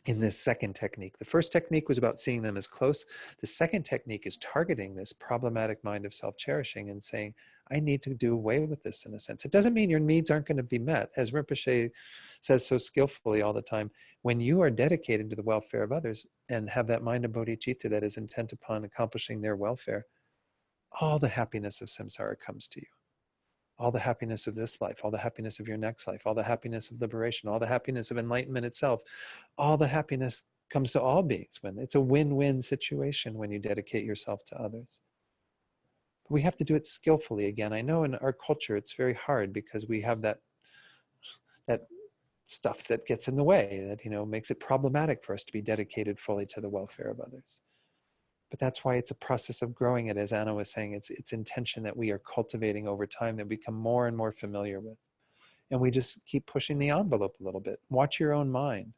in this second technique. The first technique was about seeing them as close. The second technique is targeting this problematic mind of self-cherishing and saying, I need to do away with this in a sense. It doesn't mean your needs aren't going to be met. As Rinpoche says so skillfully all the time, when you are dedicated to the welfare of others and have that mind of bodhicitta that is intent upon accomplishing their welfare, all the happiness of samsara comes to you. All the happiness of this life, all the happiness of your next life, all the happiness of liberation, all the happiness of enlightenment itself, all the happiness comes to all beings. When it's a win-win situation when you dedicate yourself to others. But we have to do it skillfully. Again, I know in our culture it's very hard because we have that stuff that gets in the way, that, you know, makes it problematic for us to be dedicated fully to the welfare of others. But that's why it's a process of growing it, as Anna was saying. It's intention that we are cultivating over time, that we become more and more familiar with. And we just keep pushing the envelope a little bit. Watch your own mind.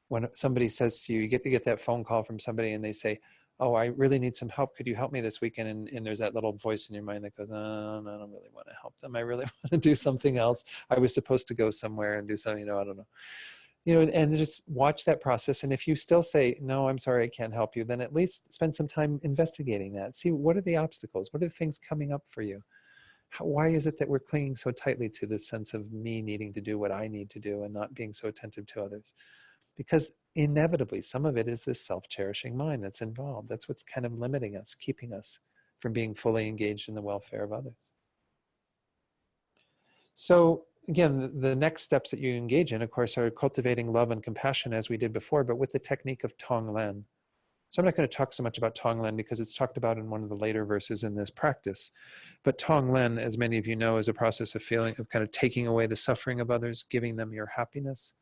When somebody says to you, you get to get that phone call from somebody and they say, oh, I really need some help. Could you help me this weekend? And there's that little voice in your mind that goes, oh, no, I don't really want to help them. I really want to do something else. I was supposed to go somewhere and do something, I don't know. And just watch that process. And if you still say, no, I'm sorry, I can't help you, then at least spend some time investigating that. See, what are the obstacles? What are the things coming up for you? Why is it that we're clinging so tightly to this sense of me needing to do what I need to do and not being so attentive to others? Because inevitably, some of it is this self-cherishing mind that's involved. That's what's kind of limiting us, keeping us from being fully engaged in the welfare of others. So again, the next steps that you engage in, of course, are cultivating love and compassion as we did before, but with the technique of Tonglen. So I'm not going to talk so much about Tonglen because it's talked about in one of the later verses in this practice. But Tonglen, as many of you know, is a process of kind of taking away the suffering of others, giving them your happiness.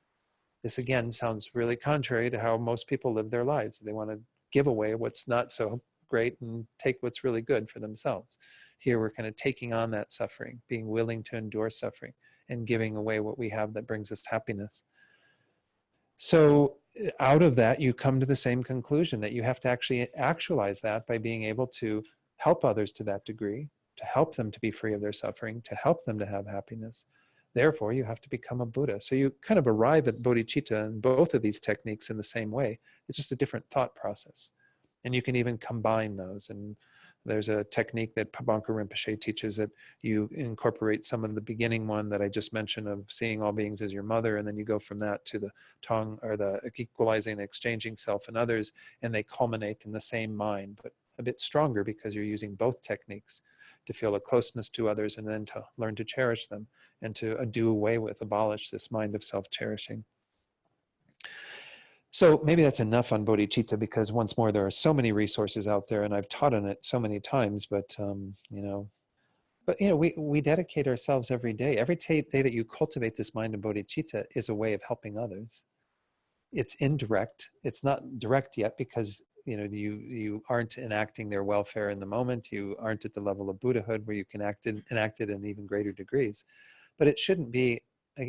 This again sounds really contrary to how most people live their lives. They want to give away what's not so great and take what's really good for themselves. Here we're kind of taking on that suffering, being willing to endure suffering and giving away what we have that brings us happiness. So out of that, you come to the same conclusion that you have to actually actualize that by being able to help others to that degree, to help them to be free of their suffering, to help them to have happiness. Therefore, you have to become a Buddha. So you kind of arrive at bodhicitta in both of these techniques in the same way. It's just a different thought process. And you can even combine those. And there's a technique that Pabanka Rinpoche teaches that you incorporate some of the beginning one that I just mentioned of seeing all beings as your mother, and then you go from that to the tongue, or the equalizing and exchanging self and others, and they culminate in the same mind, but a bit stronger because you're using both techniques to feel a closeness to others and then to learn to cherish them and to do away with, abolish this mind of self-cherishing. So maybe that's enough on bodhicitta, because once more, there are so many resources out there and I've taught on it so many times, but we dedicate ourselves every day. Every day that you cultivate this mind of bodhicitta is a way of helping others. It's indirect. It's not direct yet because you aren't enacting their welfare in the moment. You aren't at the level of Buddhahood where you can enact it in even greater degrees. But it shouldn't be,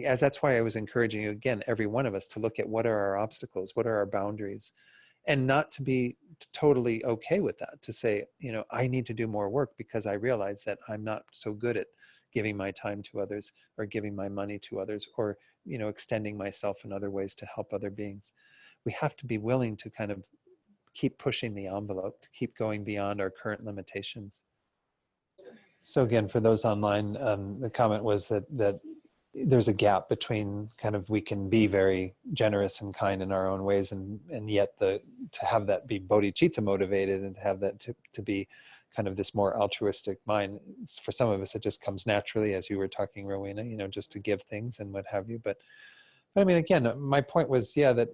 as that's why I was encouraging you again, every one of us, to look at what are our obstacles, what are our boundaries, and not to be totally okay with that, to say, I need to do more work because I realize that I'm not so good at giving my time to others or giving my money to others or, extending myself in other ways to help other beings. We have to be willing to kind of keep pushing the envelope, to keep going beyond our current limitations. So again, for those online, the comment was that there's a gap between kind of, we can be very generous and kind in our own ways, and yet to have that be bodhicitta motivated and to have that to be kind of this more altruistic mind. For some of us, it just comes naturally, as you were talking, Rowena, just to give things and what have you. But I mean, again, my point was, that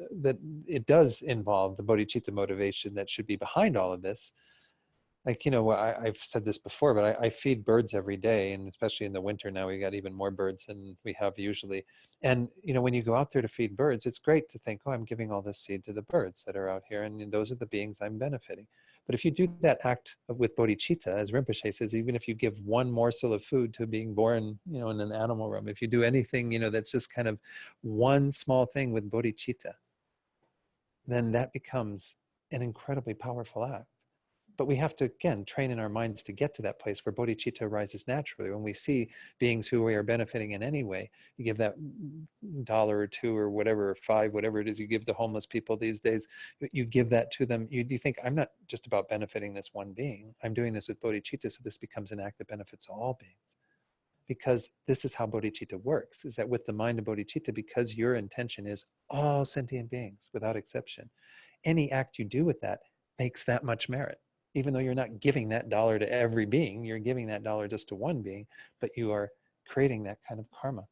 it does involve the bodhicitta motivation that should be behind all of this. Like, I've said this before, but I feed birds every day, and especially in the winter now, we got even more birds than we have usually. And, when you go out there to feed birds, it's great to think, oh, I'm giving all this seed to the birds that are out here, and those are the beings I'm benefiting. But if you do that act with bodhicitta, as Rinpoche says, even if you give one morsel of food to being born, in an animal room, if you do anything, that's just kind of one small thing with bodhicitta, then that becomes an incredibly powerful act. But we have to, again, train in our minds to get to that place where bodhicitta arises naturally. When we see beings who we are benefiting in any way, you give that $1 or $2 or whatever, or $5, whatever it is you give to homeless people these days, you give that to them. You think, I'm not just about benefiting this one being. I'm doing this with bodhicitta, so this becomes an act that benefits all beings. Because this is how bodhicitta works, is that with the mind of bodhicitta, because your intention is all sentient beings without exception, any act you do with that makes that much merit. Even though you're not giving that $1 to every being, you're giving that $1 just to one being, but you are creating that kind of karma.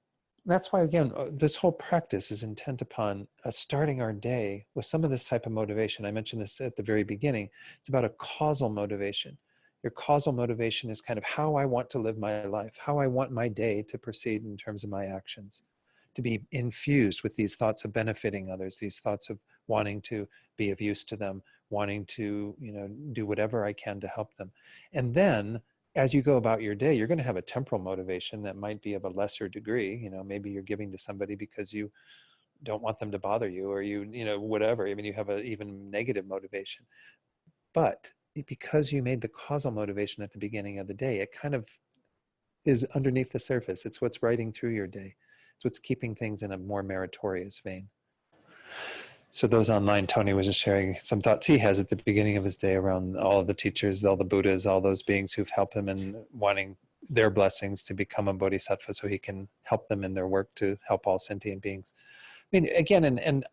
That's why, again, this whole practice is intent upon starting our day with some of this type of motivation. I mentioned this at the very beginning. It's about a causal motivation. Your causal motivation is kind of how I want to live my life, how I want my day to proceed in terms of my actions, to be infused with these thoughts of benefiting others, these thoughts of wanting to be of use to them, wanting to, do whatever I can to help them. And then as you go about your day, you're going to have a temporal motivation that might be of a lesser degree. Maybe you're giving to somebody because you don't want them to bother you, or whatever. I mean, you have a even negative motivation. But because you made the causal motivation at the beginning of the day, it kind of is underneath the surface. It's what's riding through your day. It's what's keeping things in a more meritorious vein. So those online, Tony was just sharing some thoughts he has at the beginning of his day around all of the teachers, all the Buddhas, all those beings who've helped him, and wanting their blessings to become a bodhisattva so he can help them in their work to help all sentient beings. I mean, again, and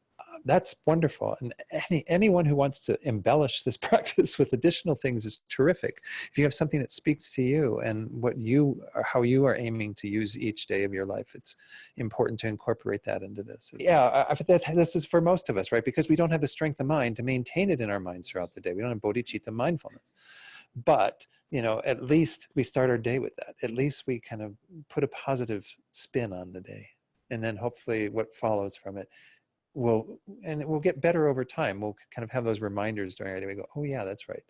that's wonderful. And anyone who wants to embellish this practice with additional things is terrific. If you have something that speaks to you and how you are aiming to use each day of your life, it's important to incorporate that into this. Yeah, I think that this is for most of us, right? Because we don't have the strength of mind to maintain it in our minds throughout the day. We don't have bodhicitta mindfulness. But, at least we start our day with that. At least we kind of put a positive spin on the day. And then hopefully what follows from it will get better over time. We'll kind of have those reminders during our day. We go, oh yeah, that's right.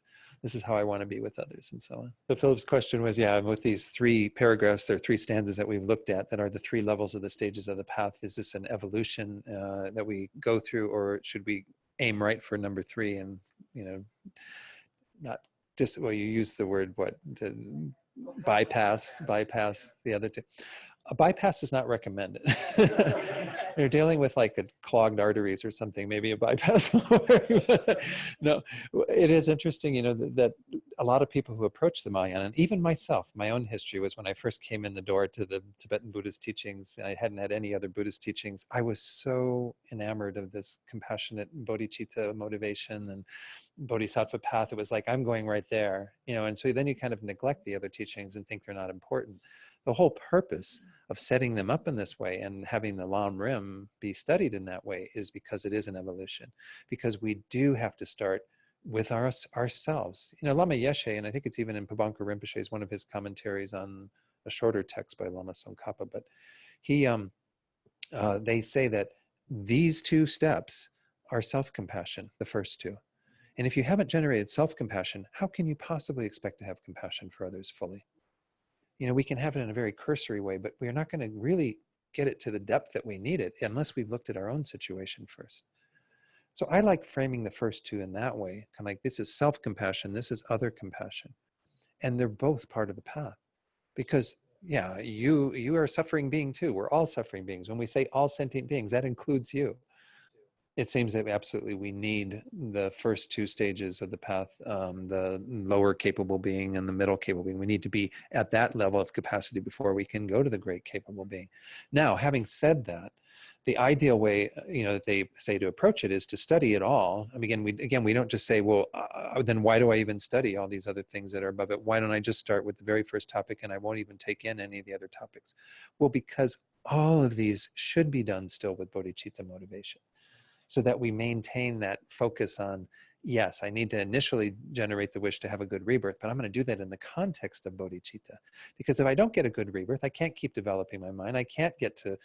This is how I want to be with others, and so on. So Philip's question was, with these 3 paragraphs, there are 3 stanzas that we've looked at that are the 3 levels of the stages of the path. Is this an evolution that we go through, or should we aim right for number 3 and, not just, well, you use the word, to bypass the other 2. A bypass is not recommended. You're dealing with like a clogged arteries or something, maybe a bypass will work. No, it is interesting, that a lot of people who approach the Mahayana, and even myself, my own history was when I first came in the door to the Tibetan Buddhist teachings, and I hadn't had any other Buddhist teachings. I was so enamored of this compassionate bodhicitta motivation and bodhisattva path. It was like, I'm going right there, and so then you kind of neglect the other teachings and think they're not important. The whole purpose of setting them up in this way and having the Lam Rim be studied in that way is because it is an evolution, because we do have to start with ourselves. Lama Yeshe, and I think it's even in Pabanka Rinpoche's, one of his commentaries on a shorter text by Lama Tsongkhapa, but they say that these 2 steps are self-compassion, the first 2. And if you haven't generated self-compassion, how can you possibly expect to have compassion for others fully? We can have it in a very cursory way, but we're not going to really get it to the depth that we need it unless we've looked at our own situation first. So I like framing the first 2 in that way, kind of like, this is self-compassion, this is other compassion. And they're both part of the path. Because, yeah, you are a suffering being too. We're all suffering beings. When we say all sentient beings, that includes you. It seems that absolutely we need the first 2 stages of the path, the lower capable being and the middle capable being. We need to be at that level of capacity before we can go to the great capable being. Now, having said that, the ideal way, that they say to approach it is to study it all. I mean, we don't just say, well, then why do I even study all these other things that are above it? Why don't I just start with the very first topic and I won't even take in any of the other topics? Well, because all of these should be done still with bodhicitta motivation, so that we maintain that focus on, yes, I need to initially generate the wish to have a good rebirth, but I'm going to do that in the context of bodhicitta. Because if I don't get a good rebirth, I can't keep developing my mind. I can't get to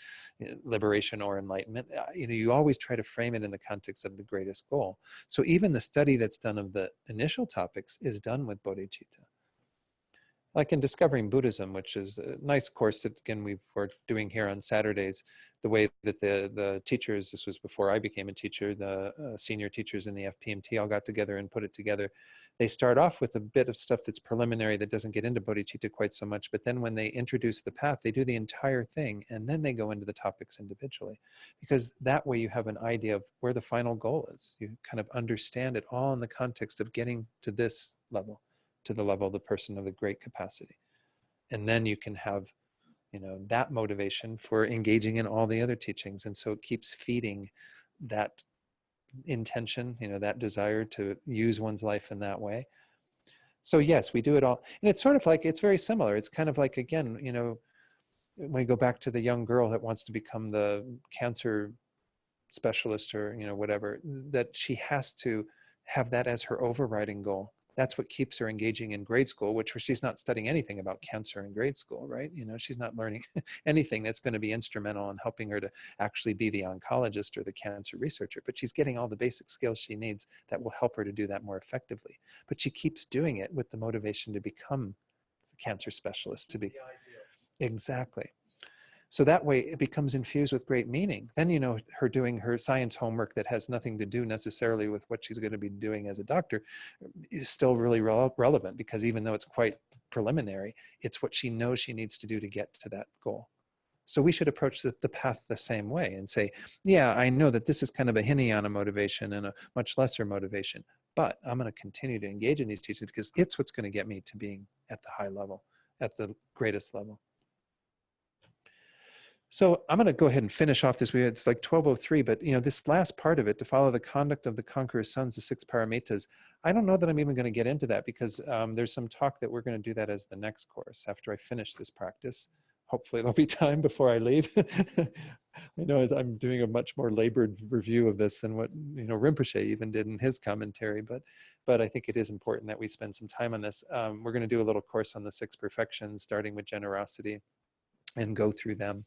liberation or enlightenment. You always try to frame it in the context of the greatest goal. So even the study that's done of the initial topics is done with bodhicitta. Like in Discovering Buddhism, which is a nice course that, again, we're doing here on Saturdays, the way that the teachers, this was before I became a teacher, the senior teachers in the FPMT all got together and put it together. They start off with a bit of stuff that's preliminary that doesn't get into bodhicitta quite so much, but then when they introduce the path, they do the entire thing, and then they go into the topics individually. Because that way you have an idea of where the final goal is. You kind of understand it all in the context of getting to this level, to the level of the person of the great capacity. And then you can have, that motivation for engaging in all the other teachings. And so it keeps feeding that intention, that desire to use one's life in that way. So yes, we do it all. And it's sort of like, it's very similar. It's kind of like, again, when you go back to the young girl that wants to become the cancer specialist or, you know, whatever, that she has to have that as her overriding goal. That's what keeps her engaging in grade school, which she's not studying anything about cancer in grade school, right? You know, she's not learning anything that's going to be instrumental in helping her to actually be the oncologist or the cancer researcher, but she's getting all the basic skills she needs that will help her to do that more effectively. But she keeps doing it with the motivation to become the cancer specialist, to be. Exactly. So that way it becomes infused with great meaning. Then, you know, her doing her science homework that has nothing to do necessarily with what she's going to be doing as a doctor is still really relevant, because even though it's quite preliminary, it's what she knows she needs to do to get to that goal. So we should approach the path the same way and say, yeah, I know that this is kind of a Hinayana motivation and a much lesser motivation, but I'm going to continue to engage in these teachings because it's what's going to get me to being at the high level, at the greatest level. So I'm going to go ahead and finish off this. It's like 12:03, but you know, this last part of it, to follow the conduct of the conqueror's sons, the 6 paramitas, I don't know that I'm even going to get into that, because there's some talk that we're going to do that as the next course after I finish this practice. Hopefully there'll be time before I leave. I know I'm doing a much more labored review of this than what, you know, Rinpoche even did in his commentary, but I think it is important that we spend some time on this. We're going to do a little course on the 6 perfections, starting with generosity, and go through them.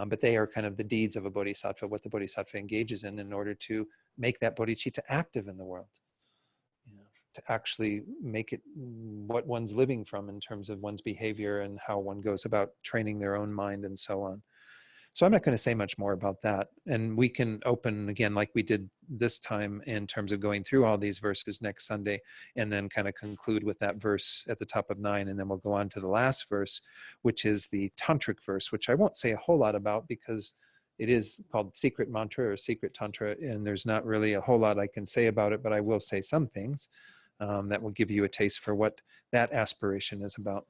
But they are kind of the deeds of a bodhisattva, what the bodhisattva engages in order to make that bodhicitta active in the world, you know, to actually make it what one's living from in terms of one's behavior and how one goes about training their own mind and so on. So I'm not going to say much more about that. And we can open again, like we did this time, in terms of going through all these verses next Sunday, and then kind of conclude with that verse at the top of 9. And then we'll go on to the last verse, which is the tantric verse, which I won't say a whole lot about because it is called secret mantra or secret tantra. And there's not really a whole lot I can say about it, but I will say some things that will give you a taste for what that aspiration is about.